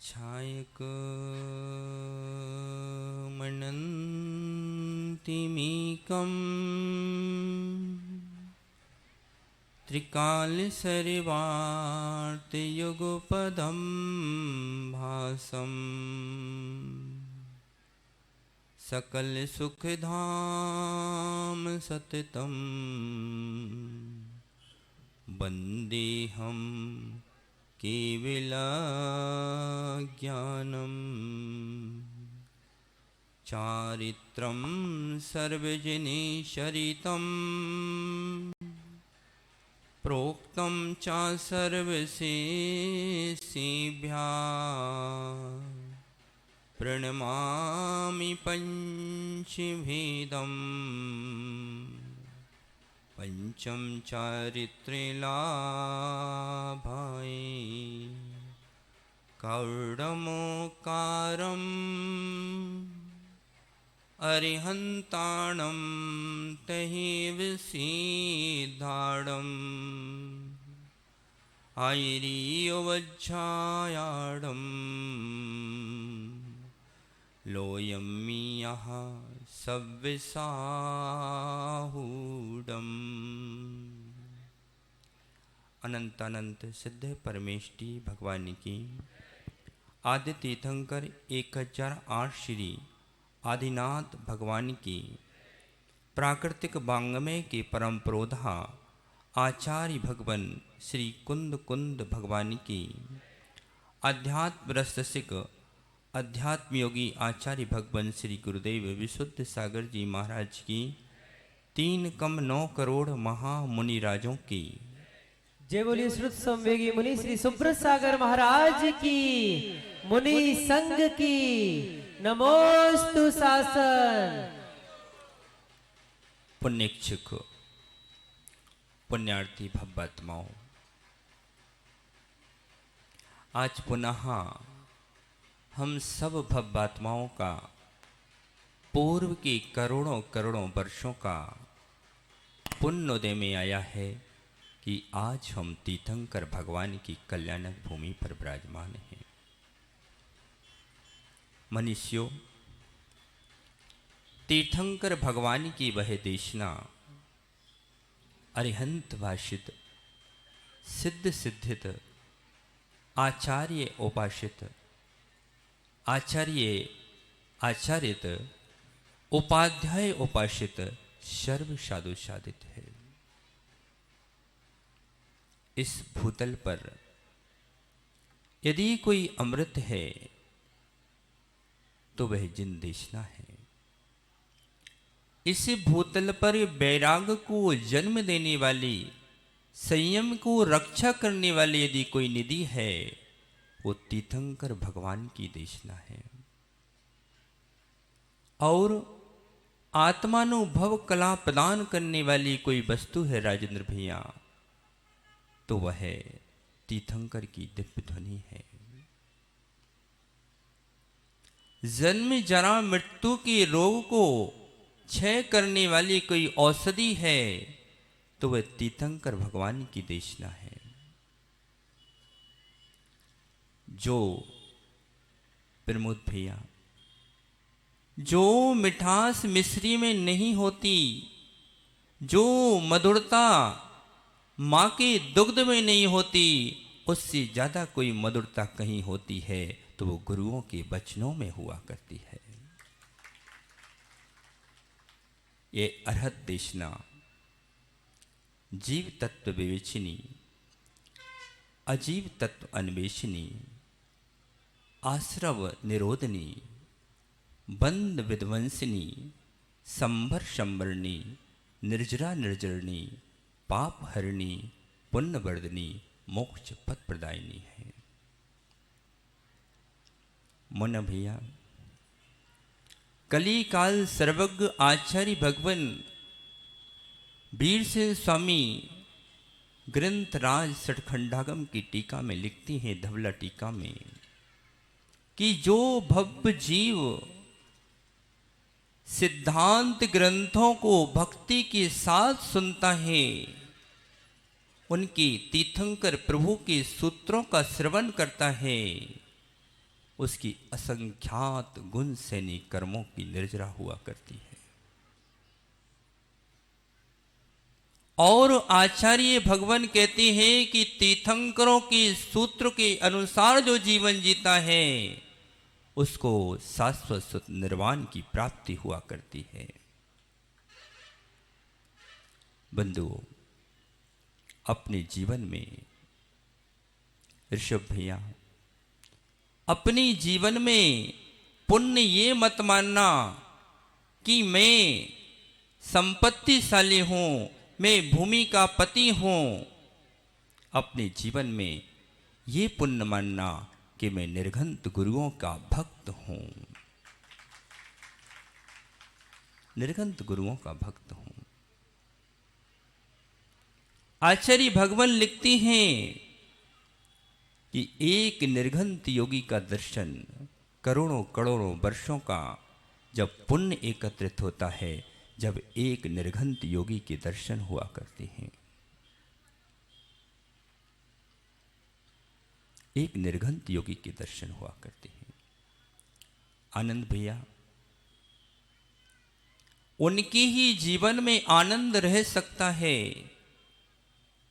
छायक मनन्तिमीकं त्रिकालसरिवार्तयुगपदं भासं सकलसुखधाम सततं वन्देऽहं केवलज्ञानं चारित्रं सर्वजनैश्चरितं प्रोक्तं च सर्वशेषेभ्यः प्रणमामि पञ्चभेदं पंचम चारित्र्यलाभाय कौर्डमोकारम् अरिहन्ताणं तहेव सिद्धाडम् आयरीयवज्झायाडम् लोयम्मियः सव्यसाहूडम्। अनंत अनंत सिद्ध परमेष्टि भगवान की आदि तीर्थंकर 1008 श्री आदिनाथ भगवान की प्राकृतिक वांग्मय के परम प्रोधा आचार्य भगवान श्री कुंद कुंद भगवान की अध्यात्म रसिक अध्यात्म योगी आचार्य भगवान श्री गुरुदेव विशुद्ध सागर जी महाराज की 3,9 करोड़ महामुनि राजों की जय बोलिए। श्रुत संवेगी मुनि श्री सुब्रत सागर महाराज की, मुनि संघ की नमोस्तु शासन। पुण्यक्षुक पुण्यार्थी भव्यात्माओं, आज पुनः हम सब भव्यात्माओं का पूर्व के करोड़ों करोड़ों वर्षों का पुण्योदय में आया है कि आज हम तीर्थंकर भगवान की कल्याणक भूमि पर विराजमान हैं। मनुष्यों, तीर्थंकर भगवान की वह देशना अरिहंत भाषित सिद्ध सिद्धित आचार्य उपासित आचार्यत उपाध्याय उपासित सर्व साधु साधित है। इस भूतल पर यदि कोई अमृत है तो वह जिन देशना है। इस भूतल पर वैराग को जन्म देने वाली, संयम को रक्षा करने वाली यदि कोई निधि है वो तीर्थंकर भगवान की देशना है। और आत्मानुभव कला प्रदान करने वाली कोई वस्तु है राजेंद्र भैया, तो वह तीर्थंकर की दिव्य ध्वनि है। जन्म जरा मृत्यु के रोग को क्षय करने वाली कोई औषधि है तो वह तीर्थंकर भगवान की देशना है। जो प्रमोद भैया, जो मिठास मिश्री में नहीं होती, जो मधुरता माँ के दुग्ध में नहीं होती, उससे ज्यादा कोई मधुरता कहीं होती है तो वो गुरुओं के वचनों में हुआ करती है। ये अरहत देशना जीव तत्व विवेचिनी, अजीव तत्व अन्वेषिनी, आश्रव निरोधनी, बंद विध्वंसिनी, संभर संवरणी, निर्जरा निर्जरणी, पाप हरणी, पुण्य वर्धनी, मोक्ष पद प्रदायिनी है। मन भैया, कली काल सर्वज्ञ आचार्य भगवान वीर सिंह स्वामी ग्रंथराज सठखंडागम की टीका में लिखती हैं, धवला टीका में, कि जो भव्य जीव सिद्धांत ग्रंथों को भक्ति के साथ सुनता है, उनकी तीर्थंकर प्रभु के सूत्रों का श्रवण करता है, उसकी असंख्यात गुण सैनी कर्मों की निर्जरा हुआ करती है। और आचार्य भगवान कहते हैं कि तीर्थंकरों के सूत्र के अनुसार जो जीवन जीता है उसको शाश्वत सुख निर्वाण की प्राप्ति हुआ करती है। बंधुओं, अपने जीवन में ऋषभ भैया अपने जीवन में पुण्य ये मत मानना कि मैं संपत्तिशाली हूं, मैं भूमि का पति हूं। अपने जीवन में ये पुण्य मानना कि मैं निर्घंत गुरुओं का भक्त हूं, निर्घंत गुरुओं का भक्त हूं। आचार्य भगवान लिखते हैं कि एक निर्घंत योगी का दर्शन करोड़ों करोड़ों वर्षों का जब पुण्य एकत्रित होता है, जब एक निर्घंत योगी के दर्शन हुआ करते हैं। एक निर्घंत योगी के दर्शन हुआ करते हैं। आनंद भैया, उनके ही जीवन में आनंद रह सकता है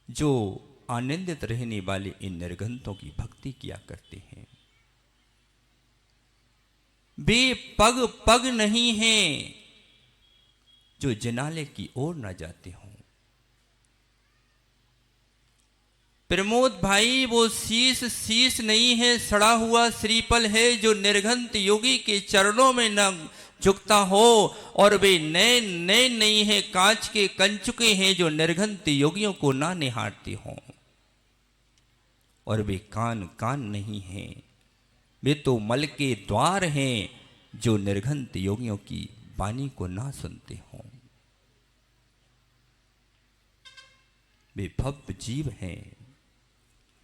जो आनंदित रहने वाले इन निर्घंतों की भक्ति किया करते हैं। वे पग पग नहीं हैं जो जिनाले की ओर न जाते हों। प्रमोद भाई, वो शीश शीश नहीं है, सड़ा हुआ श्रीफल है जो निर्घंत योगी के चरणों में न झुकता हो। और वे नए नए नहीं है, कांच के कंचुके हैं जो निर्घंत योगियों को ना निहारते हों। और वे कान कान नहीं हैं, वे तो मल के द्वार हैं जो निर्घंत योगियों की वाणी को ना सुनते हों। वे भव्य जीव हैं,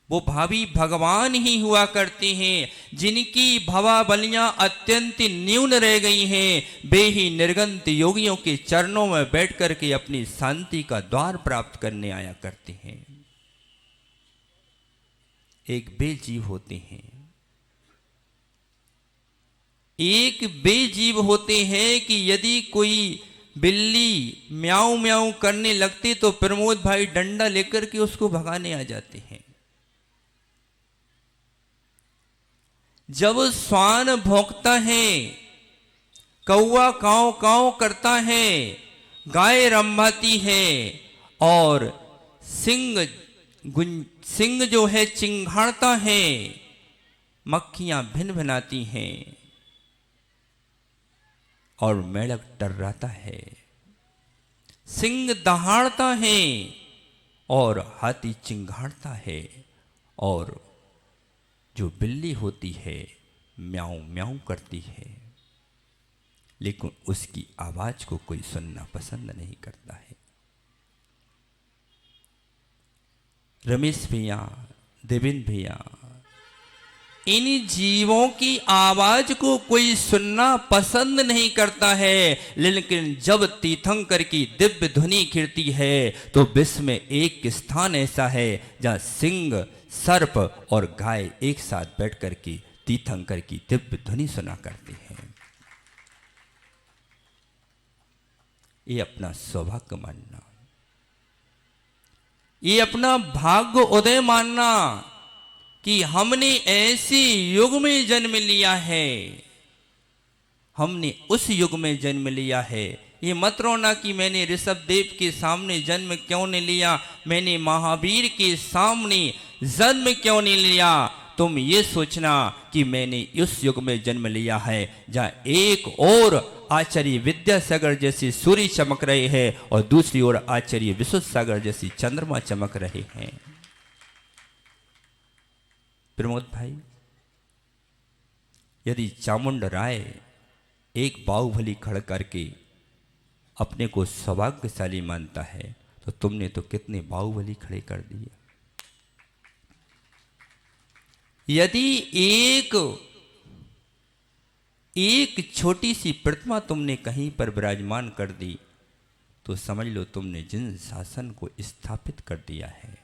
वो भावी भगवान ही हुआ करते हैं। जिनकी भवाबलियां अत्यंत न्यून रह गई हैं, वे ही निर्घंत योगियों के चरणों में बैठ करके अपनी शांति का द्वार प्राप्त करने आया करते हैं। एक बेजीव होते हैं, एक बेजीव होते हैं कि यदि कोई बिल्ली म्याऊं म्याऊं करने लगती तो प्रमोद भाई डंडा लेकर के उसको भगाने आ जाते हैं। जब श्वान भौंकता है, कौवा कांव कांव करता है, गाय रंभाती है और सिंह जो है चिंघाड़ता है, मक्खियां भिन भिनाती हैं और मेढक टर्राता है, सिंह दहाड़ता है और हाथी चिंघाड़ता है, और जो बिल्ली होती है म्याऊं म्याऊं करती है, लेकिन उसकी आवाज को कोई सुनना पसंद नहीं करता है। रमेश भैया, देवेंद्र भैया, इन जीवों की आवाज को कोई सुनना पसंद नहीं करता है, लेकिन जब तीर्थंकर की दिव्य ध्वनि खिड़ती है तो विश्व में एक स्थान ऐसा है जहां सिंह, सर्प और गाय एक साथ बैठ करके तीर्थंकर की दिव्य ध्वनि सुना करते हैं। ये अपना सौभाग्य मानना, ये अपना भाग्य उदय मानना कि हमने ऐसे युग में जन्म लिया है, हमने उस युग में जन्म लिया है। ये मत रोना कि मैंने ऋषभ देव के सामने जन्म क्यों नहीं लिया, मैंने महावीर के सामने जन्म क्यों नहीं लिया। तुम ये सोचना कि मैंने उस युग में जन्म लिया है जहां एक और आचार्य विद्यासागर जैसे सूर्य चमक रहे हैं और दूसरी ओर आचार्य विशुद्ध सागर जैसी चंद्रमा चमक रहे हैं। प्रमोद भाई, यदि चामुंड राय एक बाहुबली खड़ करके अपने को सौभाग्यशाली मानता है तो तुमने तो कितने बाहुबली खड़े कर दिए। यदि एक छोटी सी प्रतिमा तुमने कहीं पर विराजमान कर दी तो समझ लो तुमने जिन शासन को स्थापित कर दिया है,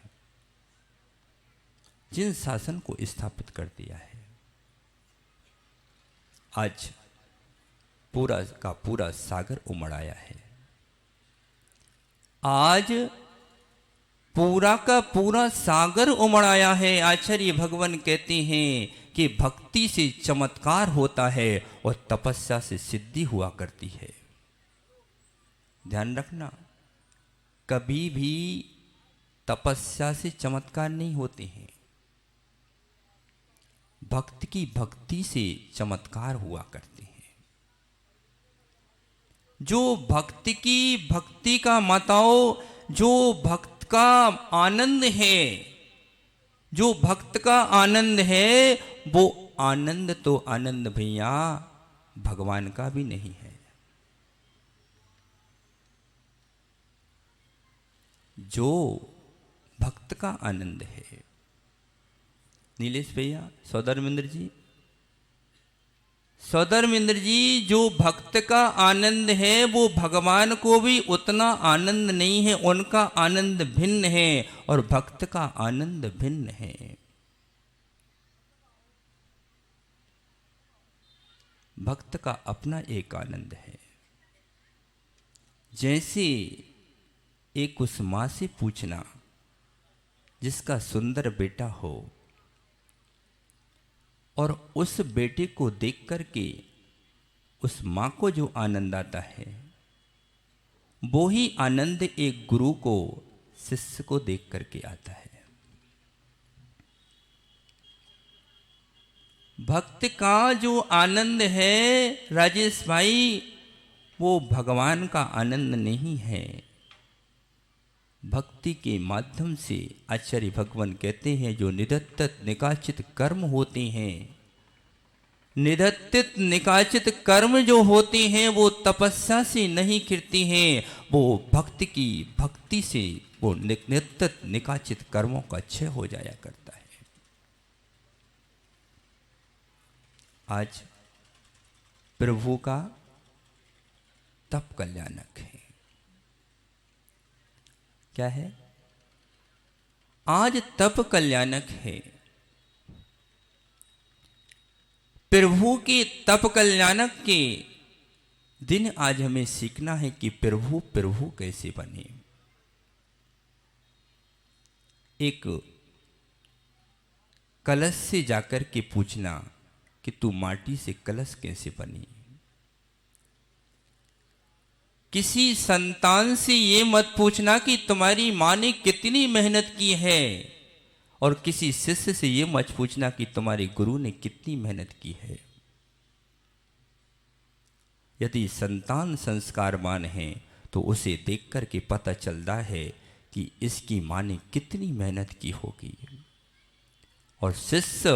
जिन शासन को स्थापित कर दिया है। आज पूरा का पूरा सागर उमड़ आया है। आज पूरा का पूरा सागर उमड़ आया है। आचार्य भगवान कहते हैं कि भक्ति से चमत्कार होता है और तपस्या से सिद्धि हुआ करती है। ध्यान रखना, कभी भी तपस्या से चमत्कार नहीं होते हैं, भक्त की भक्ति से चमत्कार हुआ करते हैं। जो भक्त की भक्ति का माताओ, जो भक्त का आनंद है, जो भक्त का आनंद है, वो आनंद तो आनंद भैया भगवान का भी नहीं है। जो भक्त का आनंद है, नीलेश भैया, सौधर्मेंद्र जी, सौधर्मेंद्र जी, जो भक्त का आनंद है वो भगवान को भी उतना आनंद नहीं है। उनका आनंद भिन्न है और भक्त का आनंद भिन्न है। भक्त का अपना एक आनंद है। जैसे एक उस माँ से पूछना जिसका सुंदर बेटा हो और उस बेटे को देख करके उस माँ को जो आनंद आता है, वो ही आनंद एक गुरु को, शिष्य को देख करके आता है। भक्त का जो आनंद है राजेश भाई, वो भगवान का आनंद नहीं है। भक्ति के माध्यम से आचार्य भगवान कहते हैं जो निधत्त निकाचित कर्म होते हैं, निधत्त निकाचित कर्म जो होते हैं वो तपस्या से नहीं गिरते हैं, वो भक्त की भक्ति से वो निधत्त निकाचित कर्मों का क्षय हो जाया करता है। आज प्रभु का तप कल्याणक है। क्या है? आज तप कल्याणक है। प्रभु के तप कल्याणक के दिन आज हमें सीखना है कि प्रभु प्रभु कैसे बने। एक कलश से जाकर के पूछना कि तू माटी से कलश कैसे बनी। किसी संतान से ये मत पूछना कि तुम्हारी माँ ने कितनी मेहनत की है, और किसी शिष्य से ये मत पूछना कि तुम्हारे गुरु ने कितनी मेहनत की है। यदि संतान संस्कारवान है तो उसे देख कर के पता चलता है कि इसकी माँ ने कितनी मेहनत की होगी, और शिष्य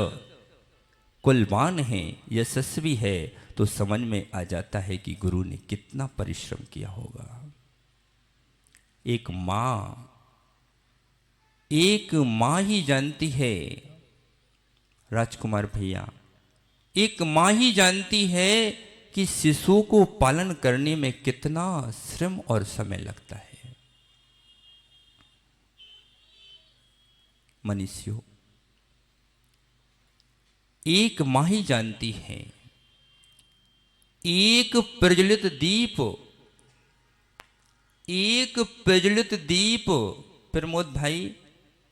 कुलवान है, यशस्वी है, तो समझ में आ जाता है कि गुरु ने कितना परिश्रम किया होगा। एक माँ ही जानती है राजकुमार भैया, एक माँ ही जानती है कि शिशु को पालन करने में कितना श्रम और समय लगता है। मनुष्यों, एक माँ ही जानती है। एक प्रज्वलित दीप प्रमोद भाई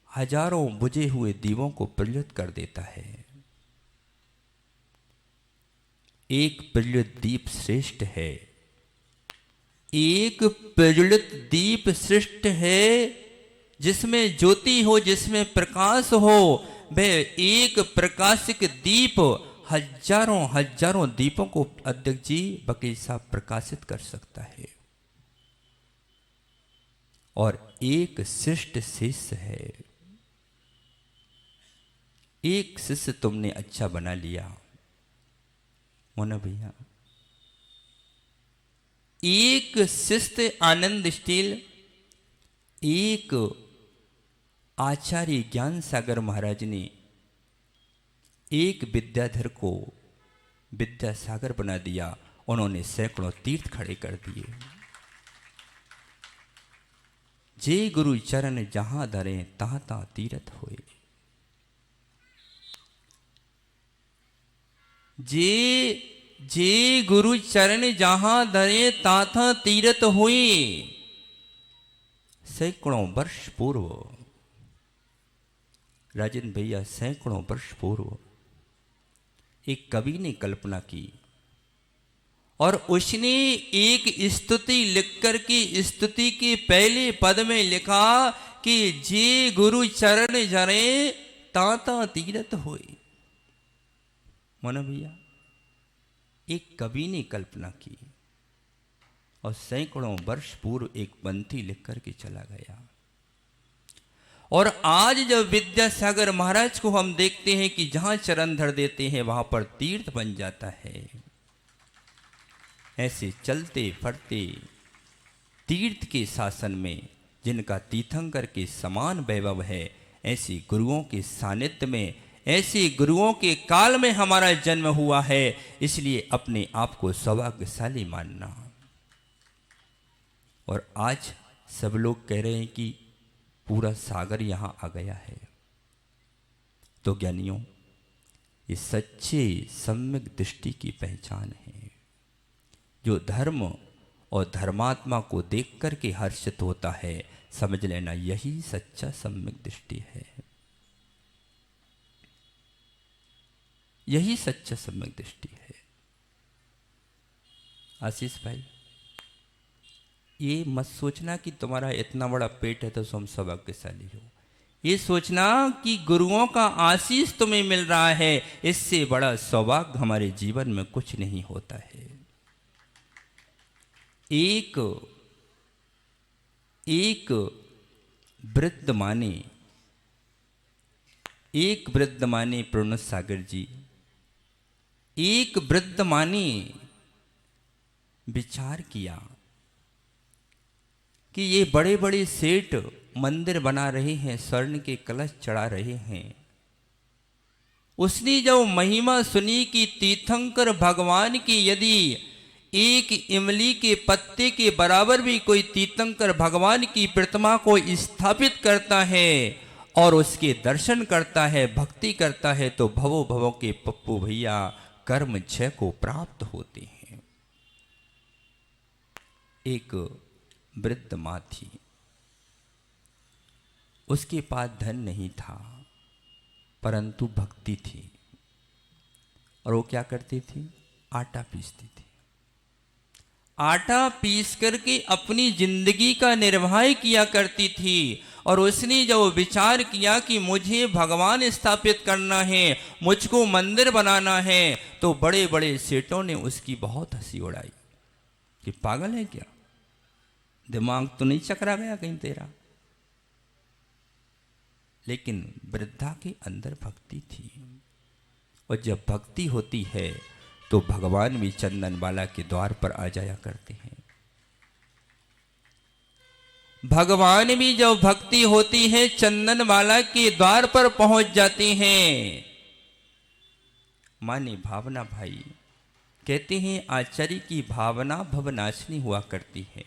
हजारों बुझे हुए दीपों को प्रज्वलित कर देता है। एक प्रज्वलित दीप श्रेष्ठ है। एक प्रज्वलित दीप श्रेष्ठ है जिसमें ज्योति हो, जिसमें प्रकाश हो। वह एक प्रकाशिक दीप हजारों दीपों को अध्यक्ष जी वकील साहब प्रकाशित कर सकता है। और एक शिष्ट शिष्य है। एक शिष्य तुमने अच्छा बना लिया मोना भैया, एक शिष्य आनंद स्टील, एक आचार्य ज्ञान सागर महाराज ने एक विद्याधर को विद्यासागर बना दिया। उन्होंने सैकड़ों तीर्थ खड़े कर दिए। जे गुरु चरण जहां धरे तहां तहां तीर्थ होए। जे जे गुरु चरण जहां धरे ताथा तीरथ हुई। सैकड़ों वर्ष पूर्व, राजन भैया, सैकड़ों वर्ष पूर्व एक कवि ने कल्पना की और उसने एक स्तुति लिखकर के स्तुति के पहले पद में लिखा कि जे गुरु चरण जरे ताता तीरथ होए। मानो भैया, एक कवि ने कल्पना की और सैकड़ों वर्ष पूर्व एक पंक्ति लिख करके चला गया। और आज जब विद्यासागर महाराज को हम देखते हैं कि जहां चरण धर देते हैं वहां पर तीर्थ बन जाता है। ऐसे चलते फरते तीर्थ के शासन में जिनका तीर्थंकर के समान वैभव है, ऐसे गुरुओं के सानिध्य में, ऐसे गुरुओं के काल में हमारा जन्म हुआ है। इसलिए अपने आप को सौभाग्यशाली मानना। और आज सब लोग कह रहे हैं कि पूरा सागर यहां आ गया है। तो ज्ञानियों, ये सच्चे सम्यक दृष्टि की पहचान है। जो धर्म और धर्मात्मा को देख करके हर्षित होता है, समझ लेना यही सच्चा सम्यक दृष्टि है। यही सच्चा सम्यक दृष्टि है। आशीष भाई, ये मत सोचना कि तुम्हारा इतना बड़ा पेट है तो तुम सौभाग्यशाली हो। ये सोचना कि गुरुओं का आशीष तुम्हें मिल रहा है, इससे बड़ा सौभाग्य हमारे जीवन में कुछ नहीं होता है। एक वृद्ध माने प्रणत सागर जी, एक वृद्ध माने विचार किया कि ये बड़े बड़े सेठ मंदिर बना रहे हैं, स्वर्ण के कलश चढ़ा रहे हैं। उसने जब महिमा सुनी कि तीर्थंकर भगवान की यदि एक इमली के पत्ते के बराबर भी कोई तीर्थंकर भगवान की प्रतिमा को स्थापित करता है और उसके दर्शन करता है, भक्ति करता है, तो भवो भवो के पप्पू भैया कर्म क्षय को प्राप्त होते हैं। एक वृद्ध मां थी, उसके पास धन नहीं था परंतु भक्ति थी। और वो क्या करती थी? आटा पीसती थी। आटा पीस करके अपनी जिंदगी का निर्वाह किया करती थी। और उसने जब विचार किया कि मुझे भगवान स्थापित करना है, मुझको मंदिर बनाना है, तो बड़े बड़े सेठों ने उसकी बहुत हंसी उड़ाई कि पागल है क्या, दिमाग तो नहीं चकरा गया कहीं तेरा। लेकिन वृद्धा के अंदर भक्ति थी, और जब भक्ति होती है तो भगवान भी चंदनबाला के द्वार पर आ जाया करते हैं। भगवान भी जब भक्ति होती है चंदनबाला के द्वार पर पहुंच जाते हैं। माने भावना भाई कहते हैं आचार्य की भावना भवनाशिनी हुआ करती है।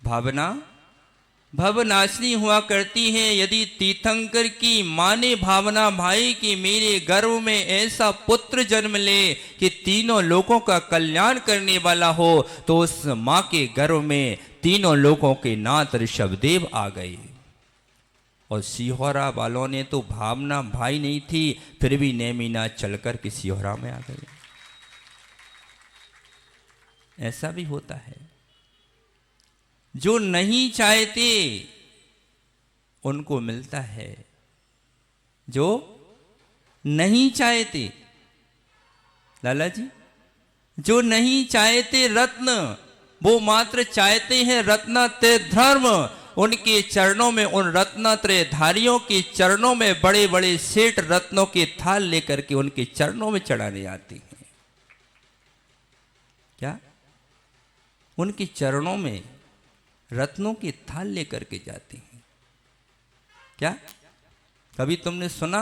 भावना भवनाशिनी हुआ करती है। यदि तीर्थंकर की मां ने भावना भाई कि मेरे गर्भ में ऐसा पुत्र जन्म ले कि तीनों लोगों का कल्याण करने वाला हो, तो उस मां के गर्भ में तीनों लोगों के नाथ ऋषभदेव आ गए। और सिहोरा वालों ने तो भावना भाई नहीं थी, फिर भी नेमिना चलकर के सिहोरा में आ गए। ऐसा भी होता है। जो नहीं चाहते उनको मिलता है, जो नहीं चाहते, लाला जी, जो नहीं चाहते रत्न, वो मात्र चाहते हैं रत्नात्रय धर्म। उनके चरणों में, उन रत्नात्रय धारियों के चरणों में बड़े बड़े सेठ रत्नों के थाल लेकर के उनके चरणों में चढ़ाने आते हैं। क्या? उनके चरणों में रत्नों के थाल लेकर के जाते हैं। क्या कभी तुमने सुना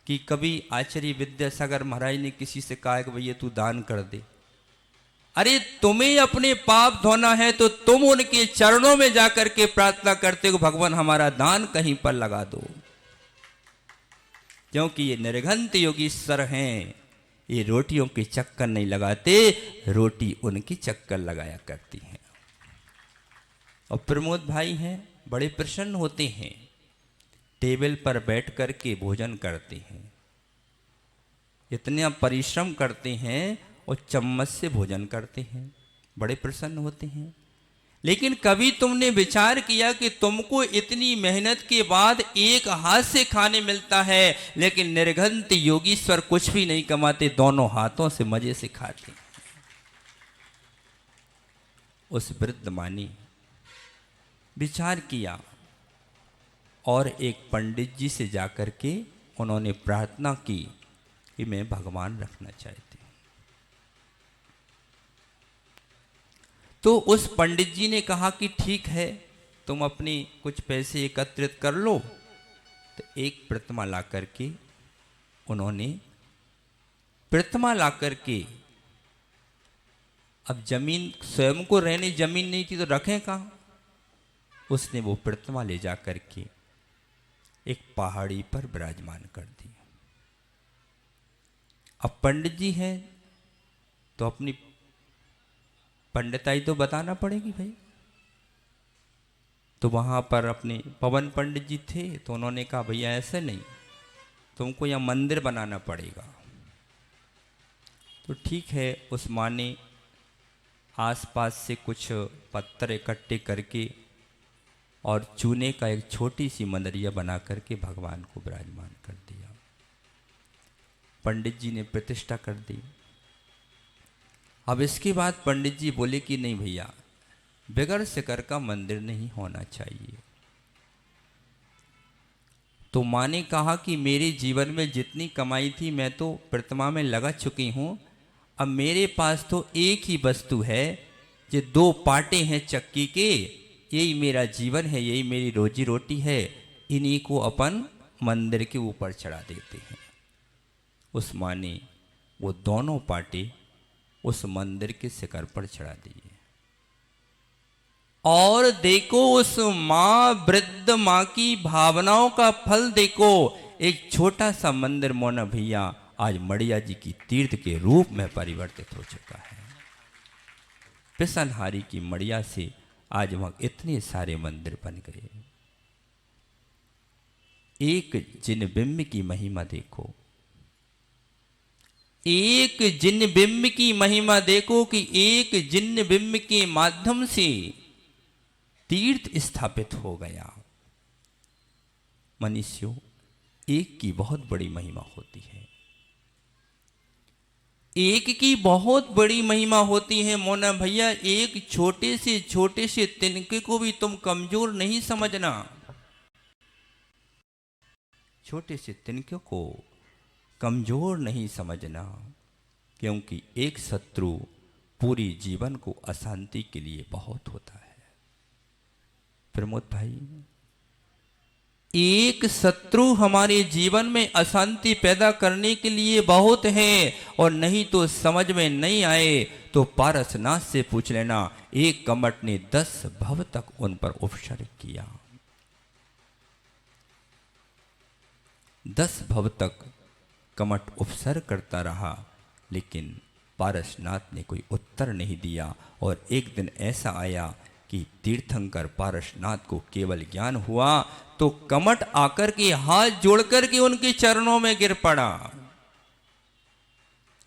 कि कभी आचार्य विद्यासागर महाराज ने किसी से कहा कि भैया तू दान कर दे? अरे तुम्हें अपने पाप धोना है तो तुम उनके चरणों में जाकर के प्रार्थना करते हो, भगवान हमारा दान कहीं पर लगा दो। क्योंकि ये निर्घंत योगीश्वर हैं, ये रोटियों के चक्कर नहीं लगाते, रोटी उनकी चक्कर लगाया करती हैं। और प्रमोद भाई हैं, बड़े प्रसन्न होते हैं, टेबल पर बैठ कर के भोजन करते हैं, इतना परिश्रम करते हैं और चम्मच से भोजन करते हैं, बड़े प्रसन्न होते हैं। लेकिन कभी तुमने विचार किया कि तुमको इतनी मेहनत के बाद एक हाथ से खाने मिलता है, लेकिन निर्घंत योगीश्वर कुछ भी नहीं कमाते, दोनों हाथों से मजे से खाते हैं। उस वृद्ध माँ ने विचार किया और एक पंडित जी से जाकर के उन्होंने प्रार्थना की कि मैं भगवान रखना चाहती हूँ। तो उस पंडित जी ने कहा कि ठीक है, तुम अपने कुछ पैसे एकत्रित कर लो। तो एक प्रतिमा ला करके उन्होंने प्रतिमा ला करके, अब जमीन स्वयं को रहने जमीन नहीं थी तो रखें कहाँ, उसने वो प्रतिमा ले जा करके एक पहाड़ी पर विराजमान कर दी। अब पंडित जी हैं तो अपनी पंडिताई तो बताना पड़ेगी भाई। तो वहां पर अपने पवन पंडित जी थे, तो उन्होंने कहा भैया ऐसे नहीं, तुमको यह मंदिर बनाना पड़ेगा। तो ठीक है, उस माँ ने आसपास से कुछ पत्थर इकट्ठे करके और चूने का एक छोटी सी मंदिरिया बना करके भगवान को विराजमान कर दिया। पंडित जी ने प्रतिष्ठा कर दी। अब इसके बाद पंडित जी बोले कि नहीं भैया, बगैर शिखर का मंदिर नहीं होना चाहिए। तो माँ ने कहा कि मेरे जीवन में जितनी कमाई थी मैं तो प्रतिमा में लगा चुकी हूँ, अब मेरे पास तो एक ही वस्तु है, ये दो पाटे हैं चक्की के, यही मेरा जीवन है, यही मेरी रोजी रोटी है, इन्हीं को अपन मंदिर के ऊपर चढ़ा देते हैं। उस माँ ने वो दोनों पाटे उस मंदिर के शिखर पर चढ़ा दिए। और देखो उस माँ, वृद्ध माँ की भावनाओं का फल देखो, एक छोटा सा मंदिर मोना भैया आज मड़िया जी की तीर्थ के रूप में परिवर्तित हो चुका है। पिसनहारी की मड़िया से आज वहां इतने सारे मंदिर बन गए। एक जिन बिंब की महिमा देखो, एक जिन बिंब की महिमा देखो कि एक जिन बिंब के माध्यम से तीर्थ स्थापित हो गया। मनुष्यों, एक की बहुत बड़ी महिमा होती है, एक की बहुत बड़ी महिमा होती है मोना भैया। एक छोटे से तिनके को भी तुम कमजोर नहीं समझना, छोटे से तिनके को कमजोर नहीं समझना, क्योंकि एक शत्रु पूरी जीवन को अशांति के लिए बहुत होता है। प्रमोद भाई, एक शत्रु हमारे जीवन में अशांति पैदा करने के लिए बहुत है, और नहीं तो समझ में नहीं आए तो पारसनाथ से पूछ लेना, एक कमट ने 10 भव तक उन पर उपसर्ग किया। 10 भव तक कमट उपसर्ग करता रहा, लेकिन पारसनाथ ने कोई उत्तर नहीं दिया। और एक दिन ऐसा आया कि तीर्थंकर पारसनाथ को केवल ज्ञान हुआ तो कमट आकर के हाथ जोड़कर के उनके चरणों में गिर पड़ा।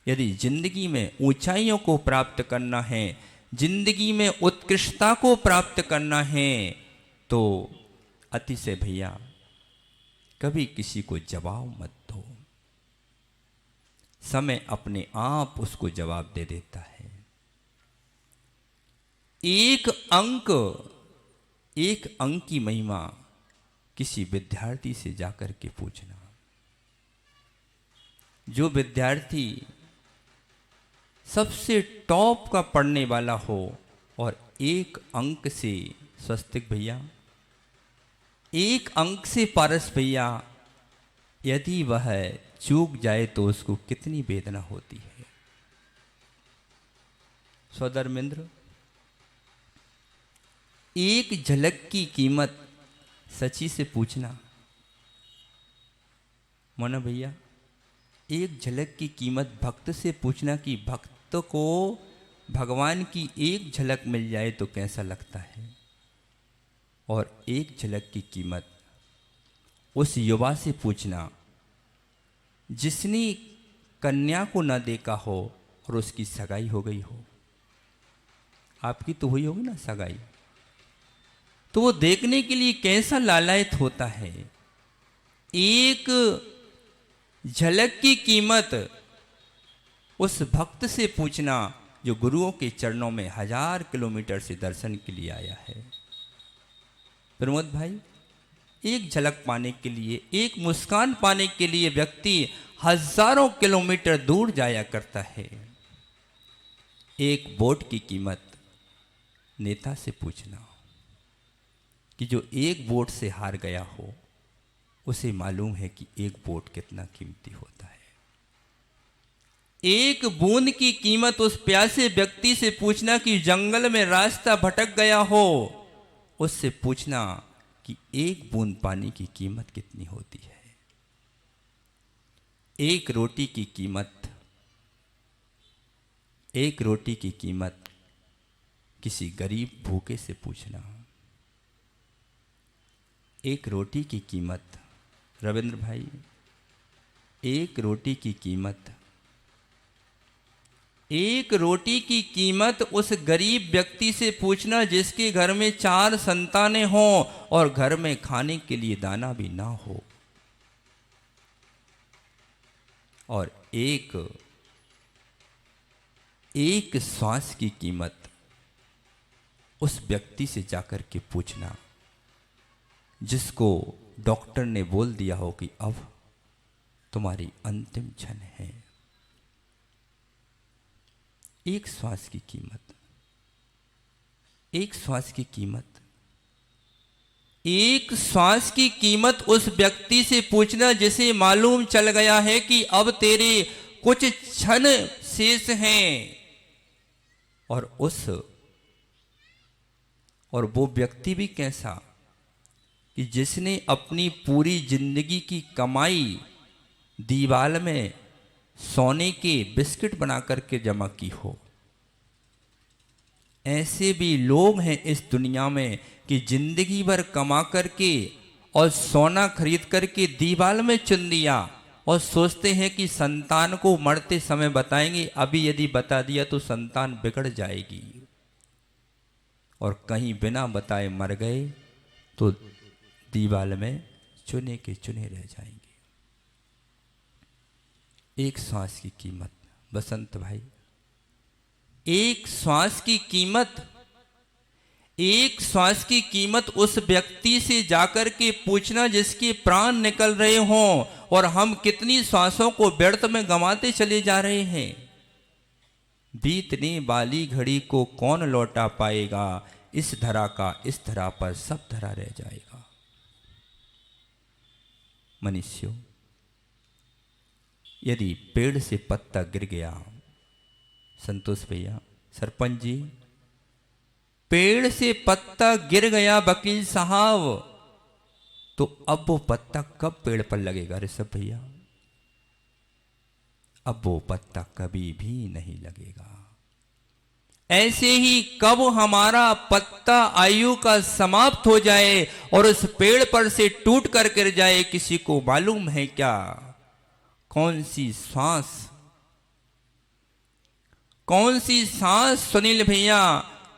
यदि जिंदगी में ऊंचाइयों को प्राप्त करना है, जिंदगी में उत्कृष्टता को प्राप्त करना है, तो अतिशय भैया कभी किसी को जवाब मत दो, समय अपने आप उसको जवाब दे देता है। एक अंक की महिमा किसी विद्यार्थी से जाकर के पूछना। जो विद्यार्थी सबसे टॉप का पढ़ने वाला हो और एक अंक से, स्वस्तिक भैया, एक अंक से पारस भैया, यदि वह चूक जाए तो उसको कितनी वेदना होती है। स्वधर्मेंद्र, एक झलक की कीमत सची से पूछना। मोना भैया, एक झलक की कीमत भक्त से पूछना कि भक्त को भगवान की एक झलक मिल जाए तो कैसा लगता है। और एक झलक की कीमत उस युवा से पूछना जिसने कन्या को न देखा हो और उसकी सगाई हो गई हो। आपकी तो हुई होगी ना सगाई, तो वो देखने के लिए कैसा लालायित होता है। एक झलक की कीमत उस भक्त से पूछना जो गुरुओं के चरणों में 1000 किलोमीटर से दर्शन के लिए आया है। प्रमोद भाई, एक झलक पाने के लिए, एक मुस्कान पाने के लिए व्यक्ति हजारों किलोमीटर दूर जाया करता है। एक वोट की कीमत नेता से पूछना कि जो एक वोट से हार गया हो उसे मालूम है कि एक वोट कितना कीमती होता है। एक बूंद की कीमत उस प्यासे व्यक्ति से पूछना कि जंगल में रास्ता भटक गया हो, उससे पूछना कि एक बूंद पानी की कीमत कितनी होती है। एक रोटी की कीमत, एक रोटी की कीमत किसी गरीब भूखे से पूछना। एक रोटी की कीमत रविंद्र भाई, एक रोटी की कीमत, एक रोटी की कीमत उस गरीब व्यक्ति से पूछना जिसके घर में 4 संतानें हों और घर में खाने के लिए दाना भी ना हो। और एक श्वास की कीमत उस व्यक्ति से जाकर के पूछना जिसको डॉक्टर ने बोल दिया हो कि अब तुम्हारी अंतिम क्षण है। एक श्वास की कीमत, एक श्वास की कीमत, एक श्वास की कीमत उस व्यक्ति से पूछना जिसे मालूम चल गया है कि अब तेरे कुछ क्षण शेष हैं। और वो व्यक्ति भी कैसा कि जिसने अपनी पूरी जिंदगी की कमाई दीवाल में सोने के बिस्किट बना करके जमा की हो। ऐसे भी लोग हैं इस दुनिया में कि जिंदगी भर कमा करके और सोना खरीद करके दीवाल में चुन दिया और सोचते हैं कि संतान को मरते समय बताएंगे, अभी यदि बता दिया तो संतान बिगड़ जाएगी। और कहीं बिना बताए मर गए तो दीवाल में चुने के चुने रह जाएंगे। एक श्वास की कीमत बसंत भाई, एक श्वास की कीमत, एक श्वास की कीमत उस व्यक्ति से जाकर के पूछना जिसके प्राण निकल रहे हों और हम कितनी श्वासों को व्यर्थ में गंवाते चले जा रहे हैं। बीतने वाली घड़ी को कौन लौटा पाएगा, इस धरा का इस धरा पर सब धरा रह जाएगा। मनुष्यों, यदि पेड़ से पत्ता गिर गया, संतोष भैया, सरपंच जी, पेड़ से पत्ता गिर गया वकील साहब, तो अब वो पत्ता कब पेड़ पर लगेगा ऋषभ भैया? अब वो पत्ता कभी भी नहीं लगेगा। ऐसे ही कब हमारा पत्ता आयु का समाप्त हो जाए और उस पेड़ पर से टूट कर गिर जाए, किसी को मालूम है क्या? कौन सी सांस, कौन सी सांस सुनील भैया,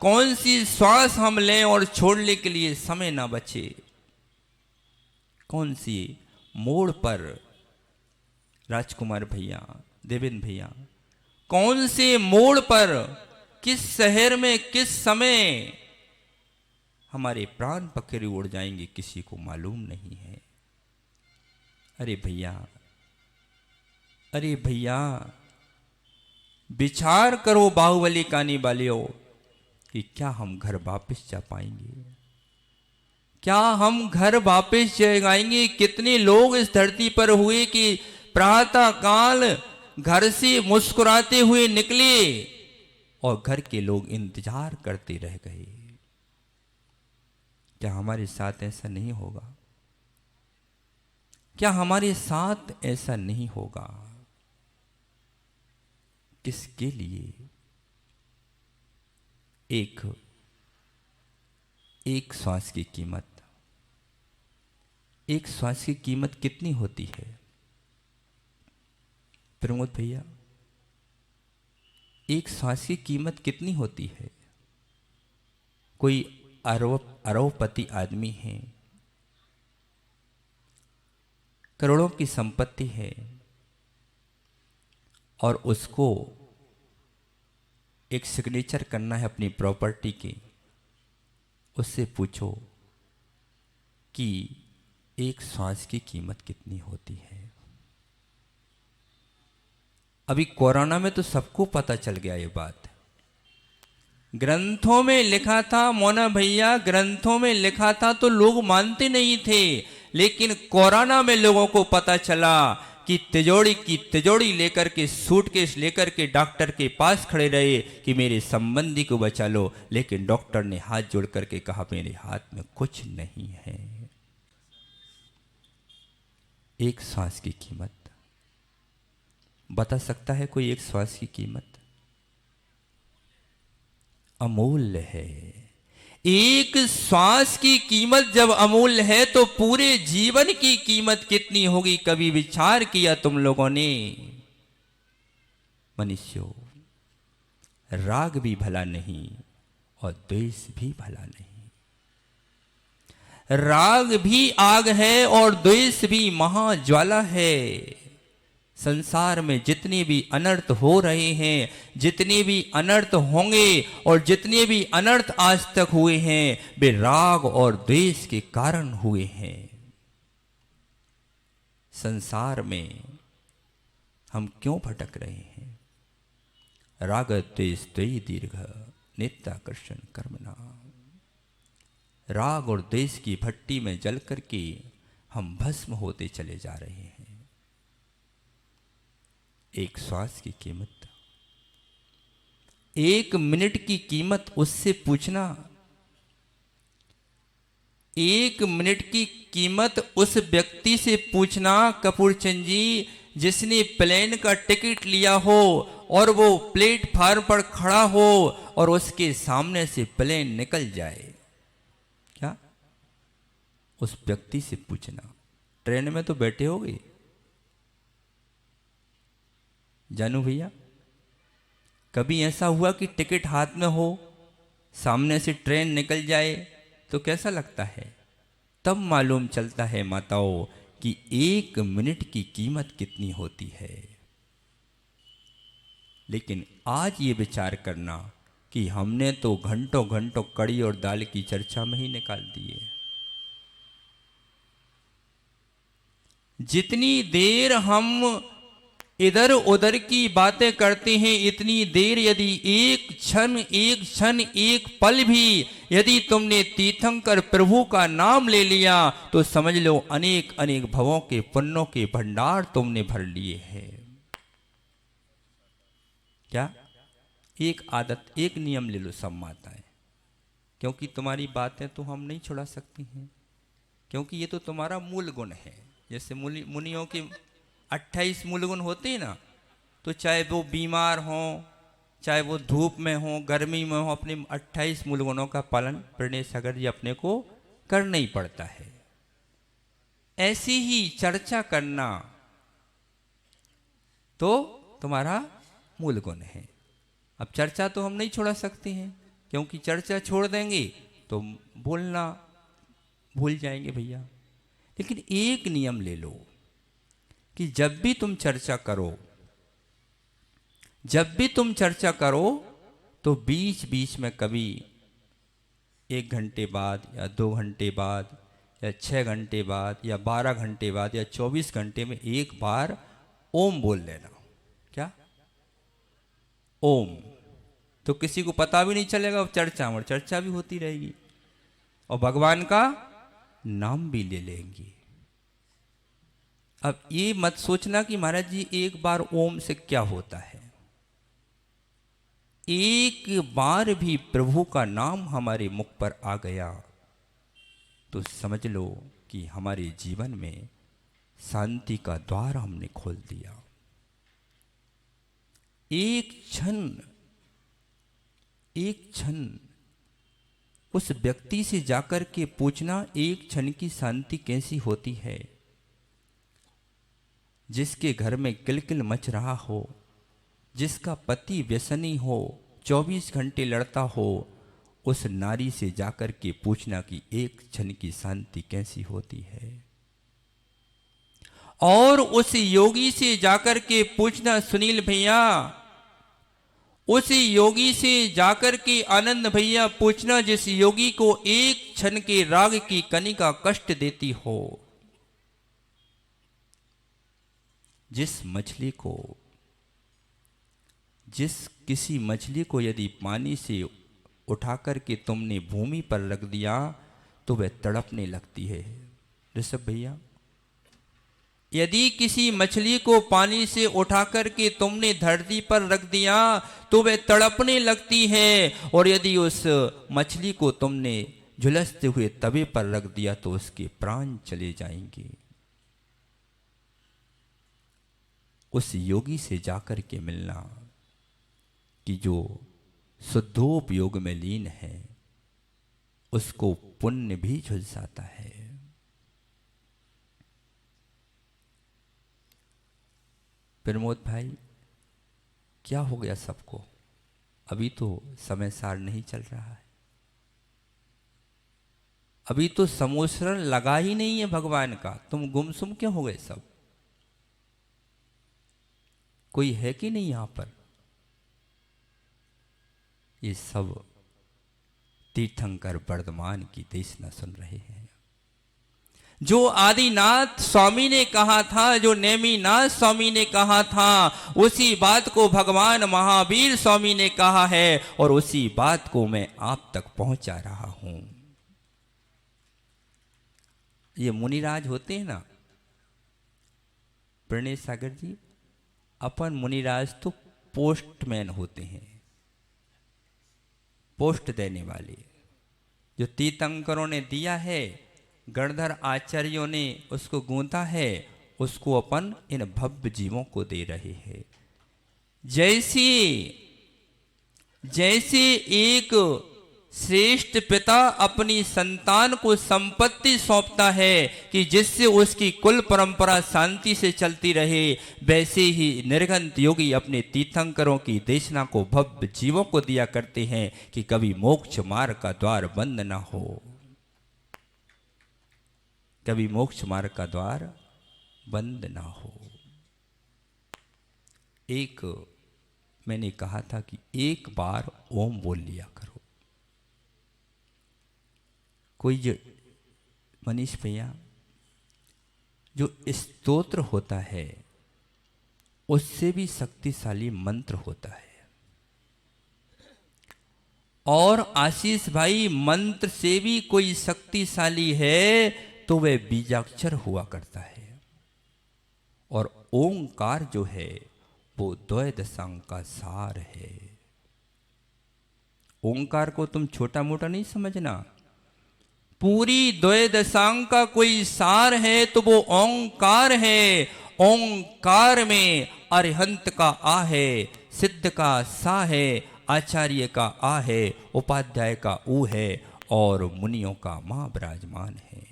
कौन सी श्वास हम लें और छोड़ने के लिए समय ना बचे? कौन सी मोड़ पर राजकुमार भैया, देवेंद्र भैया, कौन से मोड़ पर, किस शहर में, किस समय हमारे प्राण पखेरु उड़ जाएंगे, किसी को मालूम नहीं है। अरे भैया, अरे भैया, विचार करो बाहुबली कहानी वालियों कि क्या हम घर वापस जा पाएंगे? क्या हम घर वापस जाएंगे? कितने लोग इस धरती पर हुए कि प्रातः काल घर से मुस्कुराते हुए निकले और घर के लोग इंतजार करते रह गए। क्या हमारे साथ ऐसा नहीं होगा? क्या हमारे साथ ऐसा नहीं होगा? किसके लिए? एक श्वास की कीमत, एक श्वास की कीमत कितनी होती है प्रमोद भैया? एक श्वास की कीमत कितनी होती है? कोई अरबपति आदमी है, करोड़ों की संपत्ति है, और उसको एक सिग्नेचर करना है अपनी प्रॉपर्टी की। उससे पूछो कि एक श्वास की कीमत कितनी होती है। अभी कोरोना में तो सबको पता चल गया ये बात। ग्रंथों में लिखा था मोना भैया, ग्रंथों में लिखा था तो लोग मानते नहीं थे, लेकिन कोरोना में लोगों को पता चला कि तिजोरी की तिजोरी लेकर के, सूटकेस लेकर के डॉक्टर के पास खड़े रहे कि मेरे संबंधी को बचा लो, लेकिन डॉक्टर ने हाथ जोड़ करके कहा मेरे हाथ में कुछ नहीं है। एक श्वास की कीमत बता सकता है कोई? एक श्वास की कीमत अमूल्य है। एक श्वास की कीमत जब अमूल्य है तो पूरे जीवन की कीमत कितनी होगी? कभी विचार किया तुम लोगों ने? मनुष्यों, राग भी भला नहीं और द्वेष भी भला नहीं। राग भी आग है और द्वेष भी महाज्वाला है। संसार में जितने भी अनर्थ हो रहे हैं, जितने भी अनर्थ होंगे और जितने भी अनर्थ आज तक हुए हैं, वे राग और द्वेष के कारण हुए हैं। संसार में हम क्यों भटक रहे हैं? राग द्वेष द्वयी दीर्घ नित्याकर्षण कर्मणा। राग और द्वेष की भट्टी में जल करके हम भस्म होते चले जा रहे हैं। एक श्वास की कीमत, एक मिनट की कीमत उससे पूछना। एक मिनट की कीमत उस व्यक्ति से पूछना कपूर चंद जी, जिसने प्लेन का टिकट लिया हो और वो प्लेटफार्म पर खड़ा हो और उसके सामने से प्लेन निकल जाए। क्या? उस व्यक्ति से पूछना। ट्रेन में तो बैठे होगे जानू भैया, कभी ऐसा हुआ कि टिकट हाथ में हो, सामने से ट्रेन निकल जाए तो कैसा लगता है? तब मालूम चलता है माताओं कि एक मिनट की कीमत कितनी होती है। लेकिन आज ये विचार करना कि हमने तो घंटों घंटों कड़ी और दाल की चर्चा में ही निकाल दिए। जितनी देर हम इधर उधर की बातें करते हैं, इतनी देर यदि एक क्षण एक पल भी यदि तुमने तीर्थंकर प्रभु का नाम ले लिया तो समझ लो अनेक अनेक भवों के पुण्यों के भंडार तुमने भर लिए हैं। क्या? एक आदत, एक नियम ले लो सब माताएं, क्योंकि तुम्हारी बातें तो हम नहीं छुड़ा सकती हैं, क्योंकि ये तो तुम्हारा मूल गुण है। जैसे मुनियों के 28 मूल गुण होते हैं ना, तो चाहे वो बीमार हों, चाहे वो धूप में हों, गर्मी में हों, अपने 28 मूल गुणों का पालन प्रणय सागर जी अपने को करना ही पड़ता है। ऐसी ही चर्चा करना तो तुम्हारा मूल गुण है। अब चर्चा तो हम नहीं छोड़ा सकते हैं, क्योंकि चर्चा छोड़ देंगे तो बोलना भूल जाएंगे भैया। लेकिन एक नियम ले लो कि जब भी तुम चर्चा करो तो बीच बीच में कभी 1 घंटे बाद या 2 घंटे बाद या 6 घंटे बाद या 12 घंटे बाद या 24 घंटे में एक बार ओम बोल लेना। क्या? ओम। तो किसी को पता भी नहीं चलेगा, चर्चा भी होती रहेगी और भगवान का नाम भी ले लेंगे। अब ये मत सोचना कि महाराज जी एक बार ओम से क्या होता है। एक बार भी प्रभु का नाम हमारे मुख पर आ गया तो समझ लो कि हमारे जीवन में शांति का द्वार हमने खोल दिया। एक क्षण उस व्यक्ति से जाकर के पूछना, एक क्षण की शांति कैसी होती है। जिसके घर में किलकिल मच रहा हो, जिसका पति व्यसनी हो, 24 घंटे लड़ता हो, उस नारी से जाकर के पूछना कि एक क्षण की शांति कैसी होती है। और उस योगी से जाकर के पूछना, सुनील भैया, उस योगी से जाकर के आनंद भैया पूछना, जिस योगी को एक क्षण के राग की कनिका कष्ट देती हो। किसी मछली को यदि पानी से उठाकर के तुमने भूमि पर रख दिया तो वह तड़पने लगती है। ऋषभ भैया, यदि किसी मछली को पानी से उठाकर के तुमने धरती पर रख दिया तो वह तड़पने लगती है, और यदि उस मछली को तुमने झुलसते हुए तवे पर रख दिया तो उसके प्राण चले जाएंगे। उस योगी से जाकर के मिलना कि जो शुद्धोपयोग में लीन है, उसको पुण्य भी झुलसाता है। प्रमोद भाई, क्या हो गया सबको? अभी तो समय सार नहीं चल रहा है, अभी तो समोसरण लगा ही नहीं है भगवान का। तुम गुमसुम क्यों हो गए सब? कोई है कि नहीं यहां पर? ये सब तीर्थंकर वर्धमान की देशना सुन रहे हैं। जो आदिनाथ स्वामी ने कहा था, जो नेमिनाथ स्वामी ने कहा था, उसी बात को भगवान महावीर स्वामी ने कहा है, और उसी बात को मैं आप तक पहुंचा रहा हूं। ये मुनिराज होते हैं ना, प्रणय सागर जी, अपन मुनिराज तो पोस्टमैन होते हैं, पोस्ट देने वाले। जो तीर्थंकरों ने दिया है, गणधर आचार्यों ने उसको गूंथा है, उसको अपन इन भव्य जीवों को दे रहे हैं। जैसे एक श्रेष्ठ पिता अपनी संतान को संपत्ति सौंपता है कि जिससे उसकी कुल परंपरा शांति से चलती रहे, वैसे ही निर्गंत योगी अपने तीर्थंकरों की देशना को भव्य जीवों को दिया करते हैं कि कभी मोक्ष मार्ग का द्वार बंद न हो, कभी मोक्ष मार्ग का द्वार बंद ना हो। मैंने कहा था कि एक बार ओम बोल लिया करो। कोई जो मनीष भैया, जो स्तोत्र होता है उससे भी शक्तिशाली मंत्र होता है, और आशीष भाई, मंत्र से भी कोई शक्तिशाली है तो वह बीजाक्षर हुआ करता है। और ओंकार जो है वो द्वैदशांग का सार है। ओंकार को तुम छोटा मोटा नहीं समझना, पूरी द्वैदशांग का कोई सार है तो वो ओंकार है। ओंकार में अरिहंत का आ है, सिद्ध का सा है, आचार्य का आ है, उपाध्याय का ऊ है, और मुनियों का मां विराजमान है।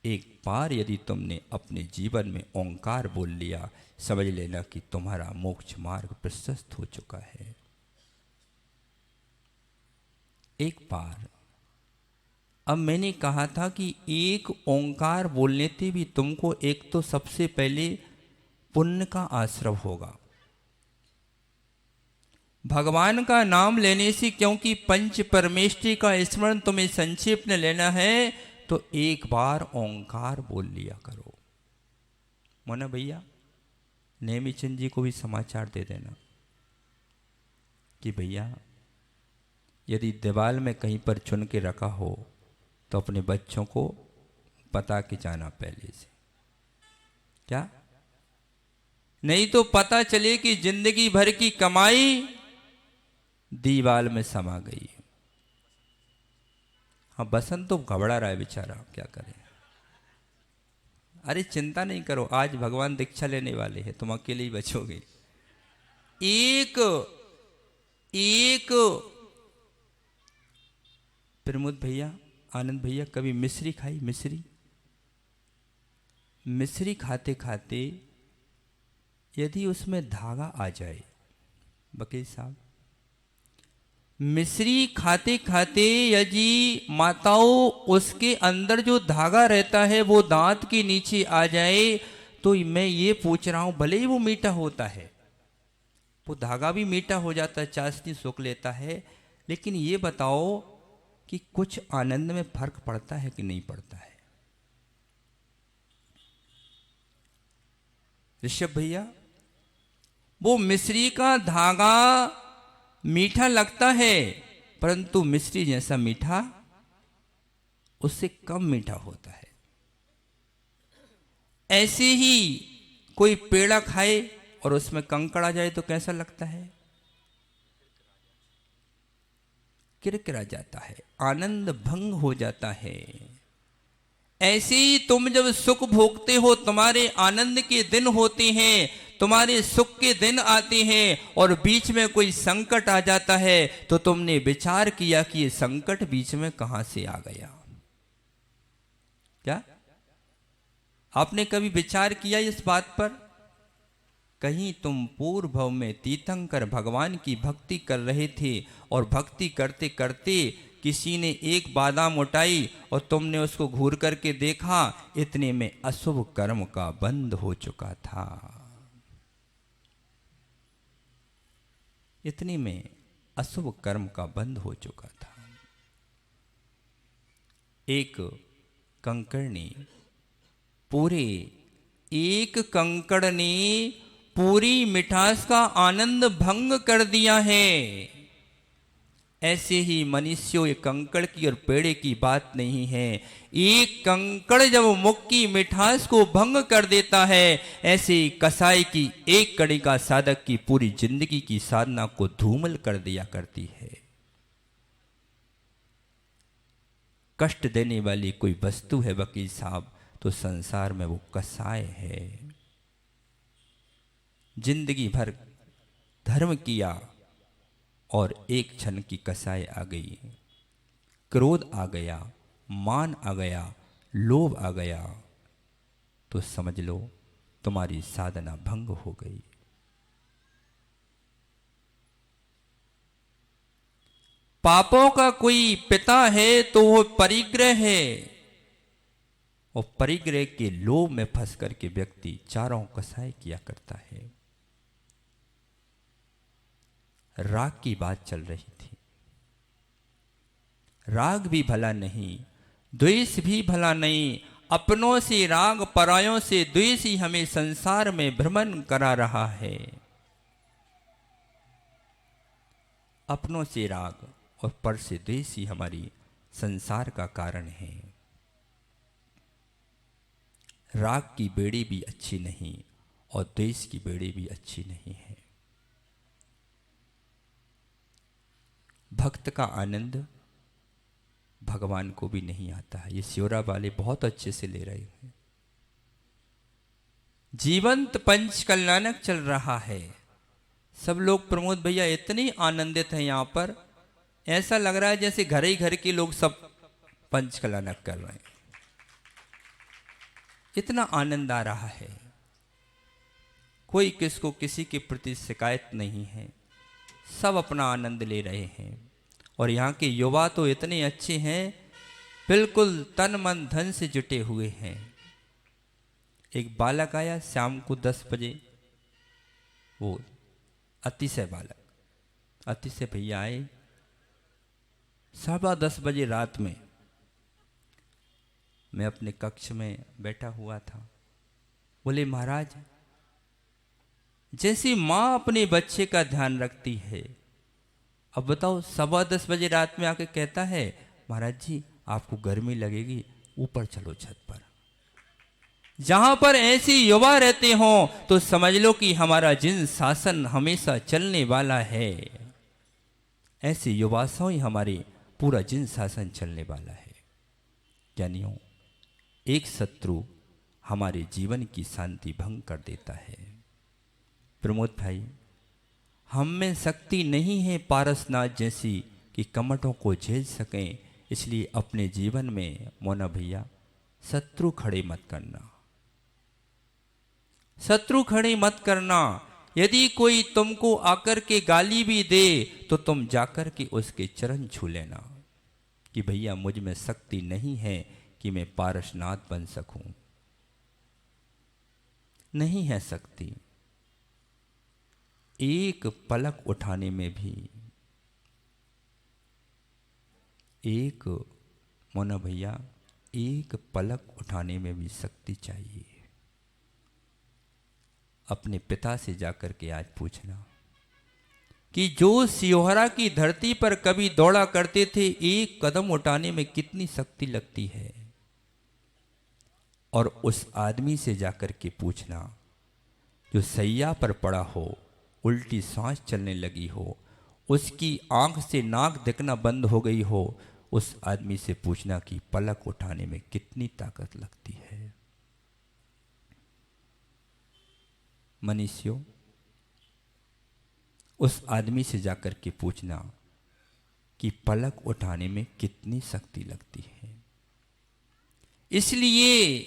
एक बार यदि तुमने अपने जीवन में ओंकार बोल लिया, समझ लेना कि तुम्हारा मोक्ष मार्ग प्रशस्त हो चुका है। एक बार, अब मैंने कहा था कि एक ओंकार बोलने से भी तुमको एक तो सबसे पहले पुण्य का आश्रव होगा। भगवान का नाम लेने से, क्योंकि पंच परमेष्टि का स्मरण तुम्हें संक्षेप में लेना है, तो एक बार ओंकार बोल लिया करो। मोना भैया, नेमीचंद जी को भी समाचार दे देना कि भैया यदि दीवाल में कहीं पर चुन के रखा हो तो अपने बच्चों को बता के जाना पहले से, क्या? नहीं तो पता चले कि जिंदगी भर की कमाई दीवाल में समा गई। हाँ, बसंत तो घबरा रहा है बेचारा, क्या करे। अरे चिंता नहीं करो, आज भगवान दीक्षा लेने वाले हैं, तुम अकेले ही बचोगे। एक एक प्रमोद भैया, आनंद भैया, कभी मिश्री खाई? मिश्री, मिश्री खाते खाते यदि उसमें धागा आ जाए, वकील साहब, मिश्री खाते खाते यदि माताओं उसके अंदर जो धागा रहता है वो दांत के नीचे आ जाए, तो मैं ये पूछ रहा हूं, भले ही वो मीठा होता है, वो धागा भी मीठा हो जाता है, चाशनी सोख लेता है, लेकिन ये बताओ कि कुछ आनंद में फर्क पड़ता है कि नहीं पड़ता है? ऋषभ भैया, वो मिश्री का धागा मीठा लगता है, परंतु मिश्री जैसा मीठा उससे कम मीठा होता है। ऐसे ही कोई पेड़ा खाए और उसमें कंकड़ आ जाए तो कैसा लगता है? किरकिरा जाता है, आनंद भंग हो जाता है। ऐसे ही तुम जब सुख भोगते हो, तुम्हारे आनंद के दिन होते हैं, तुम्हारे सुख के दिन आते हैं, और बीच में कोई संकट आ जाता है, तो तुमने विचार किया कि ये संकट बीच में कहां से आ गया? क्या आपने कभी विचार किया इस बात पर? कहीं तुम पूर्व भव में तीर्थंकर भगवान की भक्ति कर रहे थे, और भक्ति करते करते किसी ने एक बादाम उठाई और तुमने उसको घूर करके देखा, इतने में अशुभ कर्म का बंध हो चुका था। इतने में अशुभ कर्म का बंध हो चुका था। एक कंकड़ ने पूरी मिठास का आनंद भंग कर दिया है। ऐसे ही मनुष्यों, ये कंकड़ की और पेड़े की बात नहीं है। एक कंकड़ जब मुख की मिठास को भंग कर देता है, ऐसे ही कसाई की एक कड़ी का साधक की पूरी जिंदगी की साधना को धूमिल कर दिया करती है। कष्ट देने वाली कोई वस्तु है वकील साहब, तो संसार में वो कसाय है। जिंदगी भर धर्म किया और एक क्षण की कसाई आ गई, क्रोध आ गया, मान आ गया, लोभ आ गया, तो समझ लो तुम्हारी साधना भंग हो गई। पापों का कोई पिता है तो वो परिग्रह है, और परिग्रह के लोभ में फंस करके व्यक्ति चारों कसाई किया करता है। राग की बात चल रही थी। राग भी भला नहीं, द्वेष भी भला नहीं। अपनों से राग, परायों से द्वेष ही हमें संसार में भ्रमण करा रहा है। अपनों से राग और पर से द्वेष ही हमारी संसार का कारण है। राग की बेड़ी भी अच्छी नहीं और द्वेष की बेड़ी भी अच्छी नहीं है। भक्त का आनंद भगवान को भी नहीं आता है। ये स्योरा वाले बहुत अच्छे से ले रहे हैं। जीवंत पंच कल्याणक चल रहा है। सब लोग, प्रमोद भैया, इतने आनंदित हैं यहां पर, ऐसा लग रहा है जैसे घर ही घर के लोग सब पंच कल्याणक कर रहे हैं। इतना आनंद आ रहा है। कोई किसको किसी के प्रति शिकायत नहीं है। सब अपना आनंद ले रहे हैं। और यहाँ के युवा तो इतने अच्छे हैं, बिल्कुल तन मन धन से जुटे हुए हैं। एक बालक आया शाम को 10 बजे, वो अतिशय बालक, अतिशय भैया आए 10:15 बजे रात में। मैं अपने कक्ष में बैठा हुआ था। बोले, महाराज, जैसी माँ अपने बच्चे का ध्यान रखती है, अब बताओ 10:15 बजे रात में आके कहता है, महाराज जी आपको गर्मी लगेगी, ऊपर चलो छत पर। जहां पर ऐसे युवा रहते हो तो समझ लो कि हमारा जिन शासन हमेशा चलने वाला है। ऐसे युवा से ही हमारे पूरा जिन शासन चलने वाला है। ज्ञानियों, एक शत्रु हमारे जीवन की शांति भंग कर देता है। प्रमोद भाई, हम में शक्ति नहीं है पारसनाथ जैसी कि कमटों को झेल सकें, इसलिए अपने जीवन में मोना भैया शत्रु खड़े मत करना, शत्रु खड़े मत करना। यदि कोई तुमको आकर के गाली भी दे तो तुम जाकर के उसके चरण छू लेना कि भैया मुझ में शक्ति नहीं है कि मैं पारसनाथ बन सकूं, नहीं है शक्ति। एक पलक उठाने में भी, एक मोना भैया एक पलक उठाने में भी शक्ति चाहिए। अपने पिता से जाकर के आज पूछना कि जो सियोहरा की धरती पर कभी दौड़ा करते थे, एक कदम उठाने में कितनी शक्ति लगती है। और उस आदमी से जाकर के पूछना जो सैया पर पड़ा हो, उल्टी सांस चलने लगी हो, उसकी आंख से नाक दिखना बंद हो गई हो, उस आदमी से पूछना कि पलक उठाने में कितनी ताकत लगती है। मनुष्यों, उस आदमी से जाकर के पूछना कि पलक उठाने में कितनी शक्ति लगती है। इसलिए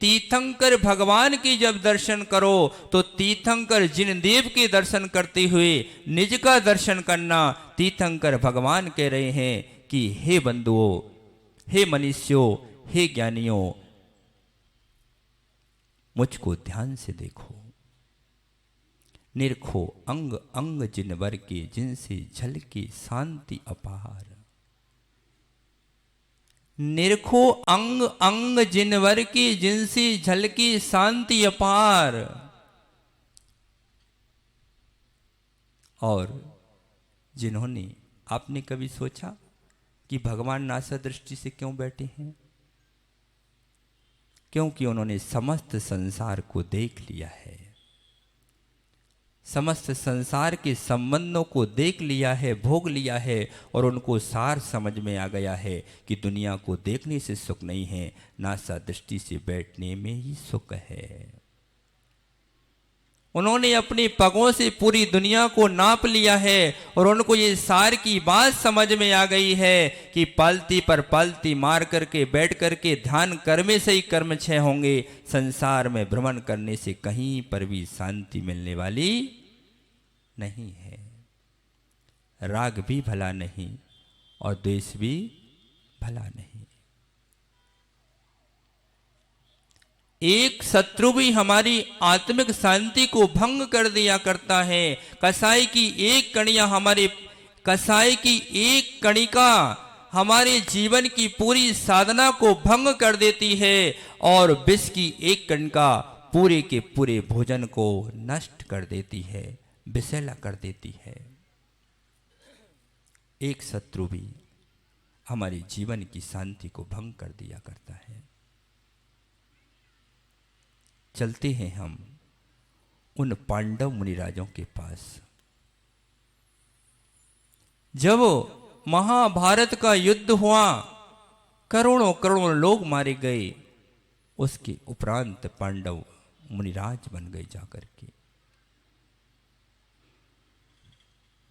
तीर्थंकर भगवान के जब दर्शन करो तो तीर्थंकर जिन देव के दर्शन करते हुए निज का दर्शन करना। तीर्थंकर भगवान कह रहे हैं कि हे बंधुओं, हे मनुष्यों, हे ज्ञानियों, मुझको ध्यान से देखो, निरखो अंग अंग जिनवर के, जिनसे झलके शांति अपार। निरखो अंग अंग जिनवर के, जिनसे झलके शांति अपार। और जिन्होंने, आपने कभी सोचा कि भगवान नासा दृष्टि से क्यों बैठे हैं? क्योंकि उन्होंने समस्त संसार को देख लिया है, समस्त संसार के संबंधों को देख लिया है, भोग लिया है, और उनको सार समझ में आ गया है कि दुनिया को देखने से सुख नहीं है, नासा दृष्टि से बैठने में ही सुख है। उन्होंने अपने पगों से पूरी दुनिया को नाप लिया है और उनको ये सार की बात समझ में आ गई है कि पालती पर पालती मार करके बैठ करके ध्यान करने से ही कर्म क्षय होंगे। संसार में भ्रमण करने से कहीं पर भी शांति मिलने वाली नहीं है। राग भी भला नहीं और द्वेष भी भला नहीं। एक शत्रु भी हमारी आत्मिक शांति को भंग कर दिया करता है। कसाई की एक कणिया हमारे, कसाई की एक कणिका हमारे जीवन की पूरी साधना को भंग कर देती है और विष की एक कणिका पूरे के पूरे भोजन को नष्ट कर देती है, विषैला कर देती है। एक शत्रु भी हमारे जीवन की शांति को भंग कर दिया करता है। चलते हैं हम उन पांडव मुनिराजों के पास। जब महाभारत का युद्ध हुआ, करोड़ों करोड़ों लोग मारे गए, उसके उपरांत पांडव मुनिराज बन गए जाकर के।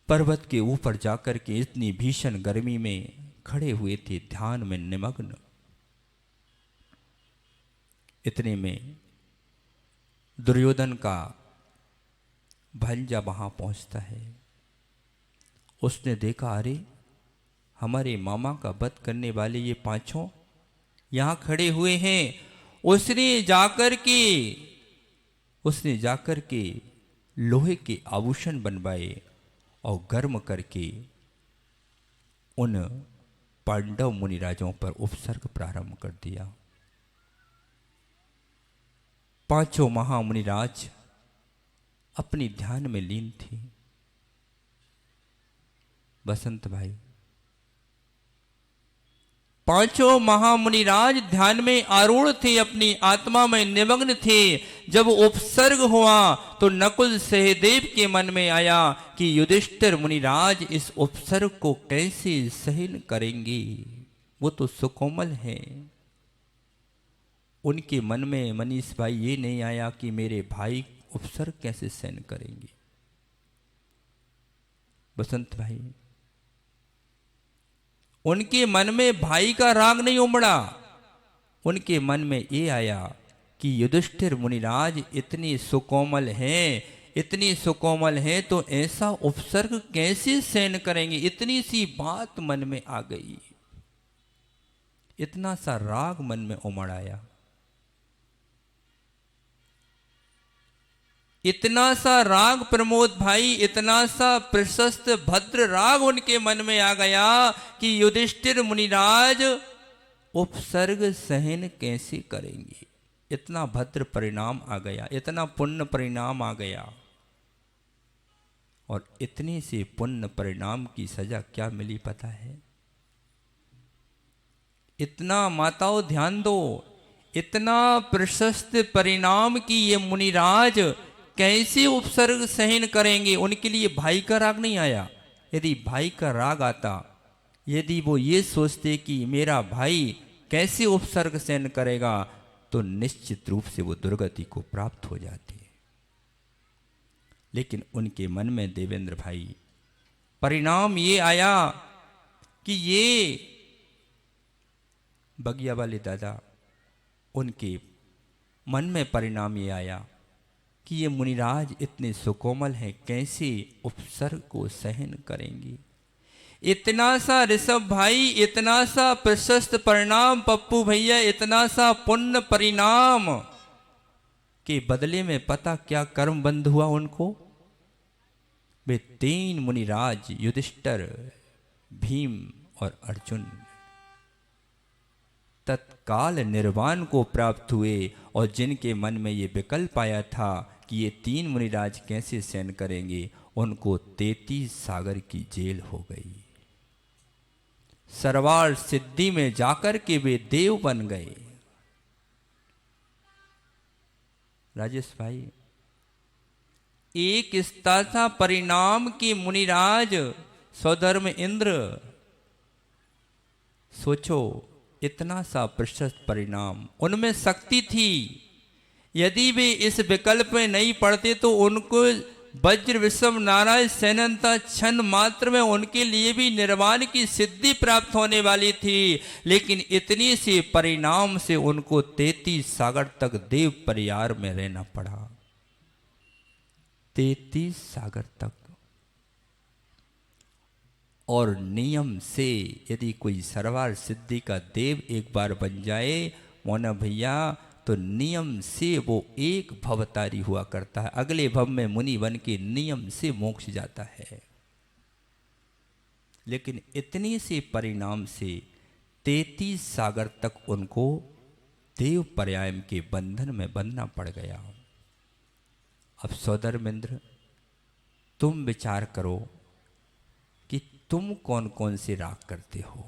पर्वत के ऊपर जाकर के इतनी भीषण गर्मी में खड़े हुए थे, ध्यान में निमग्न। इतने में दुर्योधन का भांजा वहां पहुंचता है। उसने देखा, अरे हमारे मामा का वध करने वाले ये पांचों यहां खड़े हुए हैं। उसने जाकर के लोहे के आभूषण बनवाए और गर्म करके उन पांडव मुनिराजों पर उपसर्ग प्रारंभ कर दिया। पांचों महामुनिराज अपनी ध्यान में लीन थे। बसंत भाई, पांचों महामुनिराज ध्यान में आरूढ़ थे, अपनी आत्मा में निमग्न थे। जब उपसर्ग हुआ तो नकुल सहदेव के मन में आया कि युधिष्ठिर मुनिराज इस उपसर्ग को कैसे सहन करेंगे, वो तो सुकोमल है। उनके मन में मनीष भाई ये नहीं आया कि मेरे भाई उपसर्ग कैसे सहन करेंगे। बसंत भाई, उनके मन में भाई का राग नहीं उमड़ा। उनके मन में ये आया कि युधिष्ठिर मुनिराज इतनी सुकोमल हैं, इतनी सुकोमल हैं, तो ऐसा उपसर्ग कैसे सहन करेंगे। इतनी सी बात मन में आ गई, इतना सा राग मन में उमड़ आया, इतना सा राग प्रमोद भाई, इतना सा प्रशस्त भद्र राग उनके मन में आ गया कि युधिष्ठिर मुनिराज उपसर्ग सहन कैसे करेंगे। इतना भद्र परिणाम आ गया, इतना पुण्य परिणाम आ गया। और इतने से पुण्य परिणाम की सजा क्या मिली पता है? इतना माताओं ध्यान दो, इतना प्रशस्त परिणाम की ये मुनिराज कैसे उपसर्ग सहन करेंगे। उनके लिए भाई का राग नहीं आया। यदि भाई का राग आता, यदि वो ये सोचते कि मेरा भाई कैसे उपसर्ग सहन करेगा, तो निश्चित रूप से वो दुर्गति को प्राप्त हो जाते। लेकिन उनके मन में देवेंद्र भाई परिणाम ये आया कि ये बगिया वाले दादा, उनके मन में परिणाम ये आया कि ये मुनिराज इतने सुकोमल हैं, कैसे उपसर्ग को सहन करेंगे। इतना सा ऋषभ भाई, इतना सा प्रशस्त परिणाम पप्पू भैया, इतना सा पुण्य परिणाम के बदले में पता क्या कर्म बंद हुआ उनको। वे 3 मुनिराज युधिष्ठिर, भीम और अर्जुन तत्काल निर्वाण को प्राप्त हुए। और जिनके मन में ये विकल्प आया था कि ये 3 मुनिराज कैसे सहन करेंगे, उनको 33 सागर की जेल हो गई। सरवार सिद्धि में जाकर के वे देव बन गए। राजेश भाई, एक स्था था परिणाम की मुनिराज स्वधर्म इंद्र। सोचो, इतना सा प्रशस्त परिणाम, उनमें शक्ति थी। यदि वे इस विकल्प में नहीं पड़ते तो उनको वज्र विषम नारायण सेनंता क्षण मात्र में उनके लिए भी निर्वाण की सिद्धि प्राप्त होने वाली थी। लेकिन इतनी से परिणाम से उनको 33 सागर तक देव परिवार में रहना पड़ा। 33 सागर तक। और नियम से यदि कोई सरवार सिद्धि का देव एक बार बन जाए मोना भैया, तो नियम से वो एक भवतारी हुआ करता है। अगले भव में मुनि बन के नियम से मोक्ष जाता है। लेकिन इतने से परिणाम से 33 सागर तक उनको देव पर्याय के बंधन में बंधना पड़ गया। अब सौधर्मेंद्र, तुम विचार करो कि तुम कौन कौन से राग करते हो।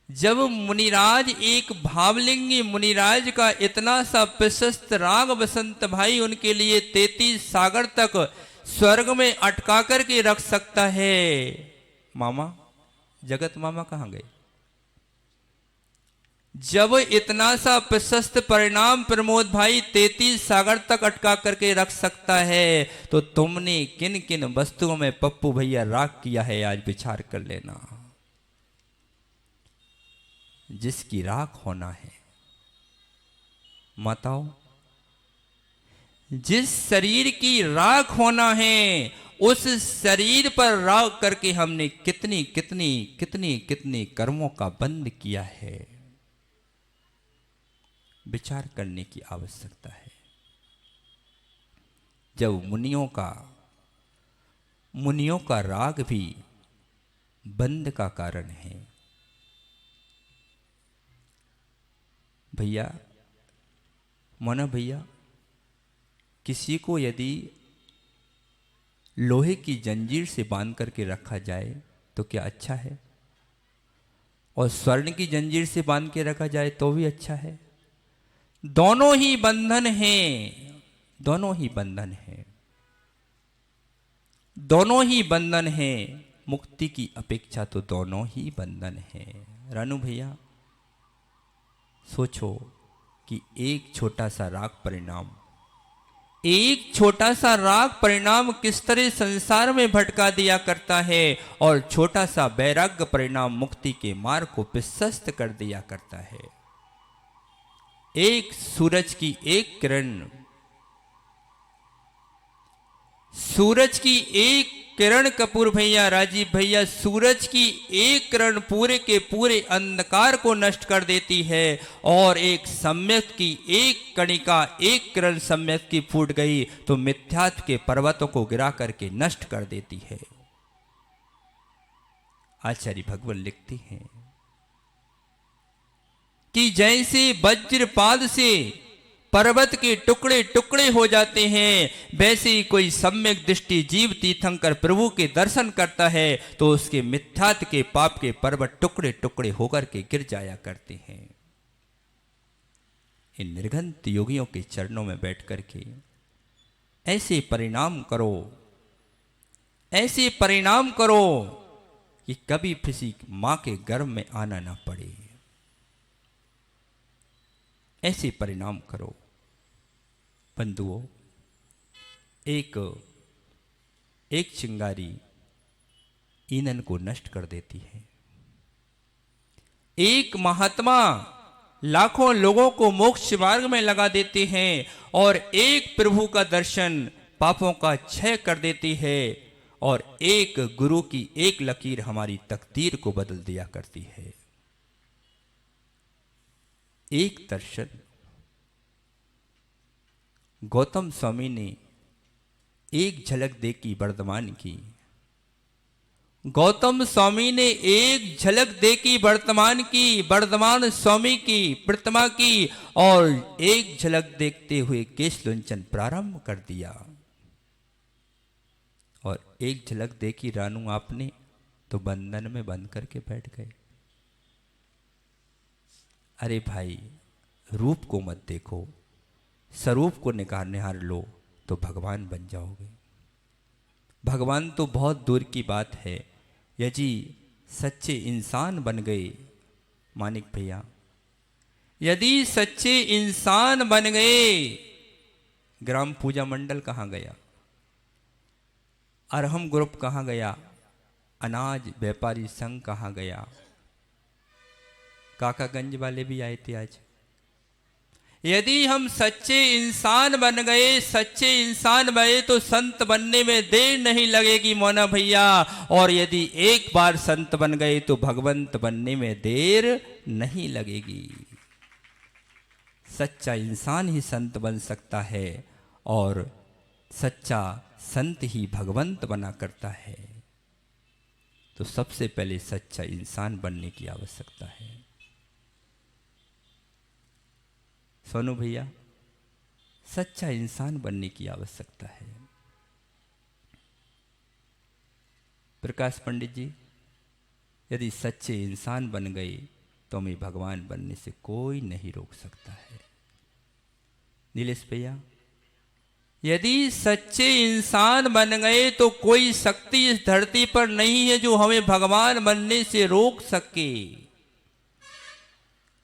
जब मुनिराज, एक भावलिंगी मुनिराज का इतना सा प्रशस्त राग बसंत भाई उनके लिए 33 सागर तक स्वर्ग में अटका करके रख सकता है। मामा, जगत मामा कहां गए? जब इतना सा प्रशस्त परिणाम प्रमोद भाई 33 सागर तक अटका करके रख सकता है, तो तुमने किन किन वस्तुओं में पप्पू भैया राग किया है, आज विचार कर लेना। जिसकी राख होना है, माताओं, जिस शरीर की राख होना है, उस शरीर पर राग करके हमने कितनी कितनी कितनी कितनी कर्मों का बंध किया है। विचार करने की आवश्यकता है। जब मुनियों का राग भी बंध का कारण है। भैया, मोना भैया, किसी को यदि लोहे की जंजीर से बांध करके रखा जाए तो क्या अच्छा है? और स्वर्ण की जंजीर से बांध के रखा जाए तो भी अच्छा है। दोनों ही बंधन हैं, दोनों ही बंधन हैं, दोनों ही बंधन हैं। मुक्ति की अपेक्षा तो दोनों ही बंधन हैं। रानू भैया, सोचो कि एक छोटा सा राग परिणाम एक छोटा सा राग परिणाम किस तरह संसार में भटका दिया करता है, और छोटा सा वैराग्य परिणाम मुक्ति के मार्ग को प्रशस्त कर दिया करता है। एक सूरज की एक किरण, सूरज की एक किरण, कपूर भैया, राजीव भैया, सूरज की एक किरण पूरे के पूरे अंधकार को नष्ट कर देती है, और एक सम्यक की एक कणिका, एक किरण सम्यक की फूट गई तो मिथ्यात्व के पर्वतों को गिरा करके नष्ट कर देती है। आचार्य भगवान लिखते हैं कि जैसे वज्रपात से पर्वत के टुकड़े टुकड़े हो जाते हैं, वैसे ही कोई सम्यक दृष्टि जीव तीर्थंकर प्रभु के दर्शन करता है तो उसके मिथ्यात्व के पाप के पर्वत टुकड़े टुकड़े होकर के गिर जाया करते हैं। इन निर्घंत योगियों के चरणों में बैठ करके ऐसे परिणाम करो, ऐसे परिणाम करो कि कभी किसी मां के गर्भ में आना ना पड़े। ऐसे परिणाम करो बंधुओं। एक चिंगारी ईंधन को नष्ट कर देती है। एक महात्मा लाखों लोगों को मोक्ष मार्ग में लगा देते हैं, और एक प्रभु का दर्शन पापों का क्षय कर देती है, और एक गुरु की एक लकीर हमारी तकदीर को बदल दिया करती है। एक दर्शन। गौतम स्वामी ने एक झलक देखी वर्तमान की, गौतम स्वामी ने एक झलक देखी वर्तमान की, वर्तमान स्वामी की प्रतिमा की, और एक झलक देखते हुए केश लुंचन प्रारंभ कर दिया। और एक झलक देखी रानू आपने तो बंधन में बंद करके बैठ गए। अरे भाई, रूप को मत देखो, स्वरूप को निहार लो तो भगवान बन जाओगे। भगवान तो बहुत दूर की बात है, यदि सच्चे इंसान बन गए मानिक भैया, यदि सच्चे इंसान बन गए, ग्राम पूजा मंडल कहाँ गया, अरहम ग्रुप कहाँ गया, अनाज व्यापारी संघ कहाँ गया, काकागंज वाले भी आए थे आज। यदि हम सच्चे इंसान बन गए, सच्चे इंसान बने तो संत बनने में देर नहीं लगेगी मोना भैया, और यदि एक बार संत बन गए तो भगवंत बनने में देर नहीं लगेगी। सच्चा इंसान ही संत बन सकता है, और सच्चा संत ही भगवंत बना करता है। तो सबसे पहले सच्चा इंसान बनने की आवश्यकता है। सोनू भैया, सच्चा इंसान बनने की आवश्यकता है। प्रकाश पंडित जी, यदि सच्चे इंसान बन गए तो हमें भगवान बनने से कोई नहीं रोक सकता है। नीलेश भैया, यदि सच्चे इंसान बन गए तो कोई शक्ति इस धरती पर नहीं है जो हमें भगवान बनने से रोक सके,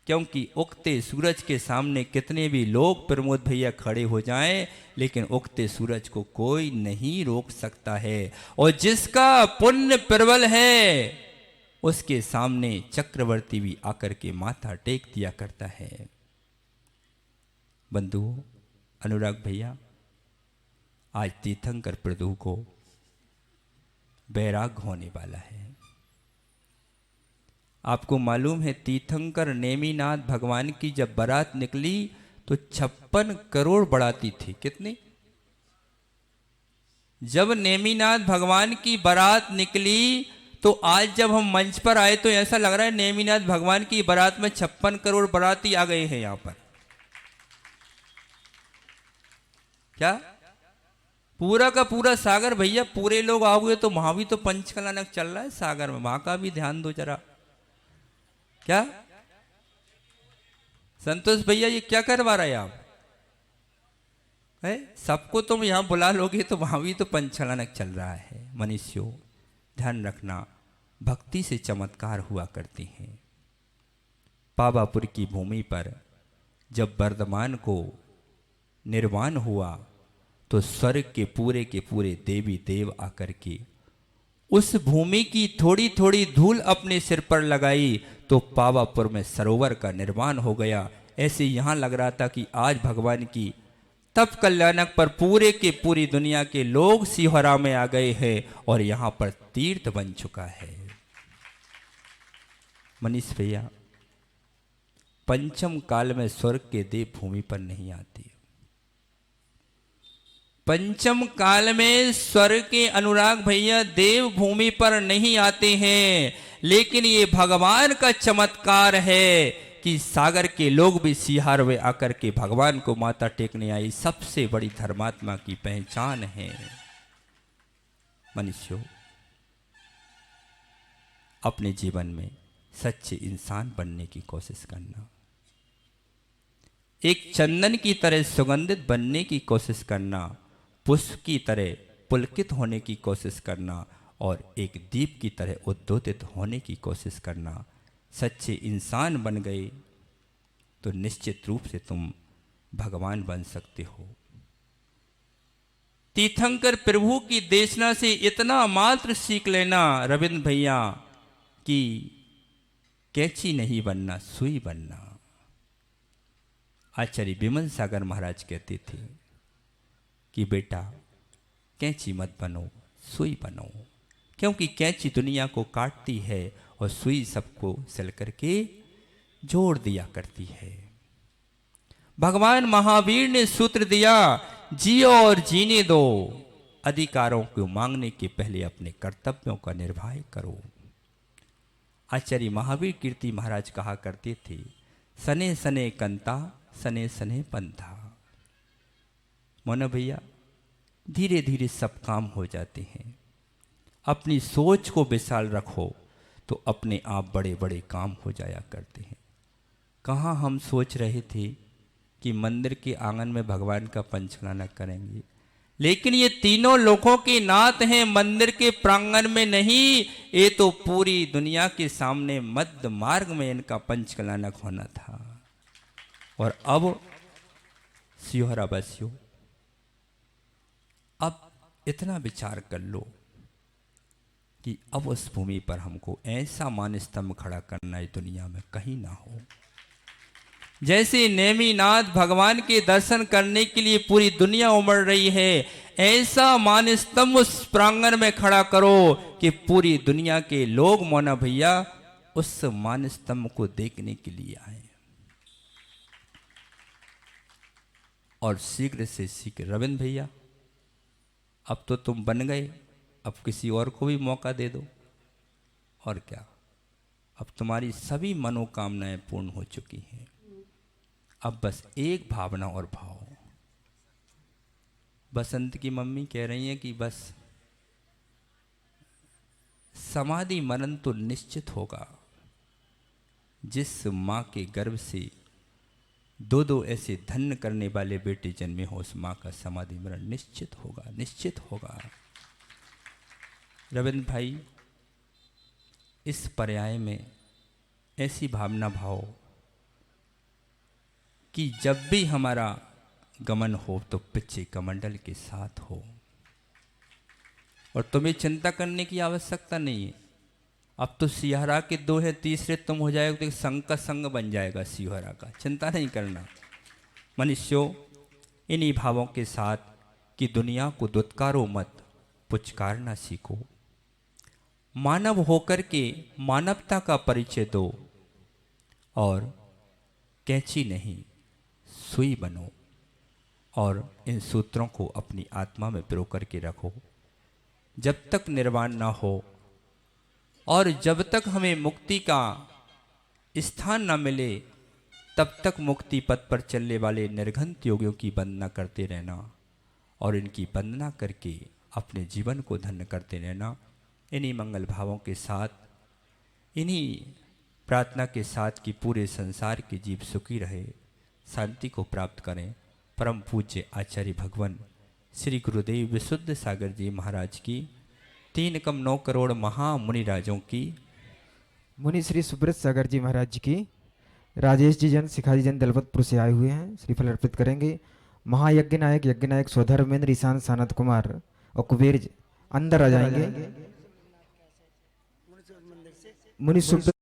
क्योंकि उगते सूरज के सामने कितने भी लोग प्रमोद भैया खड़े हो जाएं, लेकिन उगते सूरज को कोई नहीं रोक सकता है। और जिसका पुण्य प्रबल है उसके सामने चक्रवर्ती भी आकर के माथा टेक दिया करता है। बंधुओं, अनुराग भैया, आज तीर्थंकर प्रभु को वैराग्य होने वाला है। आपको मालूम है तीर्थंकर नेमिनाथ भगवान की जब बारात निकली तो 56 करोड़ बराती थी। कितनी? जब नेमिनाथ भगवान की बारात निकली तो आज जब हम मंच पर आए तो ऐसा लग रहा है नेमिनाथ भगवान की बारात में 56 करोड़ बराती आ गए हैं यहां पर। क्या पूरा का पूरा सागर भैया, पूरे लोग आओगे तो वहां भी तो पंचकलानक चल रहा है सागर में, वहां का भी ध्यान दो जरा। क्या संतोष भैया, ये क्या करवा रहे हैं आप? है सबको तुम यहां बुला लोगे तो वहां भी तो पंचकलानक चल रहा है। मनुष्यों, ध्यान रखना, भक्ति से चमत्कार हुआ करते हैं। पावापुर की भूमि पर जब वर्धमान को निर्वाण हुआ तो स्वर्ग के पूरे देवी देव आकर के उस भूमि की थोड़ी थोड़ी धूल अपने सिर पर लगाई तो पावापुर में सरोवर का निर्माण हो गया। ऐसे यहाँ लग रहा था कि आज भगवान की तप कल्याणक पर पूरे के पूरी दुनिया के लोग सिहोरा में आ गए हैं और यहाँ पर तीर्थ बन चुका है। मनीष भैया, पंचम काल में स्वर्ग के देव भूमि पर नहीं आते। पंचम काल में स्वर्ग के अनुराग भैया देव भूमि पर नहीं आते हैं, लेकिन ये भगवान का चमत्कार है कि सागर के लोग भी सिहार में आकर के भगवान को माथा टेकने आई। सबसे बड़ी धर्मात्मा की पहचान है। मनुष्यों, अपने जीवन में सच्चे इंसान बनने की कोशिश करना, एक चंदन की तरह सुगंधित बनने की कोशिश करना, पुष्प की तरह पुलकित होने की कोशिश करना और एक दीप की तरह उद्योतित होने की कोशिश करना। सच्चे इंसान बन गए तो निश्चित रूप से तुम भगवान बन सकते हो। तीर्थंकर प्रभु की देशना से इतना मात्र सीख लेना रविंद्र भैया कि कैंची नहीं बनना, सुई बनना। आचार्य विमल सागर महाराज कहते थे कि बेटा कैंची मत बनो, सुई बनो, क्योंकि कैंची दुनिया को काटती है और सुई सबको सिल करके जोड़ दिया करती है। भगवान महावीर ने सूत्र दिया, जियो और जीने दो, अधिकारों को मांगने के पहले अपने कर्तव्यों का निर्वाह करो। आचार्य महावीर कीर्ति महाराज कहा करते थे, सने सने कंता, सने सने पंथा। मोना भैया, धीरे धीरे सब काम हो जाते हैं। अपनी सोच को विशाल रखो तो अपने आप बड़े बड़े काम हो जाया करते हैं। कहाँ हम सोच रहे थे कि मंदिर के आंगन में भगवान का पंचकलाना करेंगे, लेकिन ये तीनों लोगों के नाथ हैं, मंदिर के प्रांगण में नहीं। ये तो पूरी दुनिया के सामने मध्य मार्ग में इनका पंचकलानक होना था। और अब सिहोरा बसियो, अब इतना विचार कर लो कि अब उस भूमि पर हमको ऐसा मान स्तंभ खड़ा करना है दुनिया में कहीं ना हो। जैसे नेमिनाथ भगवान के दर्शन करने के लिए पूरी दुनिया उमड़ रही है, ऐसा मान स्तंभ उस प्रांगण में खड़ा करो कि पूरी दुनिया के लोग मोना भैया उस मान स्तंभ को देखने के लिए आए। और शीघ्र से शीघ्र रविंद्र भैया, अब तो तुम बन गए, अब किसी और को भी मौका दे दो। और क्या, अब तुम्हारी सभी मनोकामनाएं पूर्ण हो चुकी हैं। अब बस एक भावना और भाव। बसंत की मम्मी कह रही हैं कि बस समाधि मरण तो निश्चित होगा। जिस माँ के गर्भ से दो दो ऐसे धन्य करने वाले बेटे जन्मे हो, उस माँ का समाधि मरण निश्चित होगा, निश्चित होगा। रविंद्र भाई, इस पर्याय में ऐसी भावना भाव कि जब भी हमारा गमन हो तो पीछे कमंडल के साथ हो, और तुम्हें चिंता करने की आवश्यकता नहीं है। अब तो सिहोरा के दो है, तीसरे तुम हो जाएगा तो संग का संग बन जाएगा सिहोरा का, चिंता नहीं करना। मनुष्यों, इन्हीं भावों के साथ कि दुनिया को दुत्कारो मत, पुचकारना सीखो। मानव होकर के मानवता का परिचय दो और कैंची नहीं सुई बनो, और इन सूत्रों को अपनी आत्मा में पिरो करके रखो। जब तक निर्वाण ना हो और जब तक हमें मुक्ति का स्थान न मिले, तब तक मुक्ति पथ पर चलने वाले निर्घंत योगियों की वंदना करते रहना और इनकी वंदना करके अपने जीवन को धन्य करते रहना। इन्हीं मंगल भावों के साथ, इन्हीं प्रार्थना के साथ कि पूरे संसार के जीव सुखी रहे, शांति को प्राप्त करें। परम पूज्य आचार्य भगवान श्री गुरुदेव विशुद्ध सागर जी महाराज की 3,9 करोड़ महामुनि राजों की, मुनि श्री सुब्रत सागर जी महाराज जी की, राजेश जी जन शिखाजी जन दलपतपुर से आए हुए हैं, श्रीफल अर्पित करेंगे। महायज्ञ नायक यज्ञ नायक स्वधर्मेंद्र ईशान सानत कुमार और कुबेर जी अंदर आ जाएंगे। मुनि सुब्रत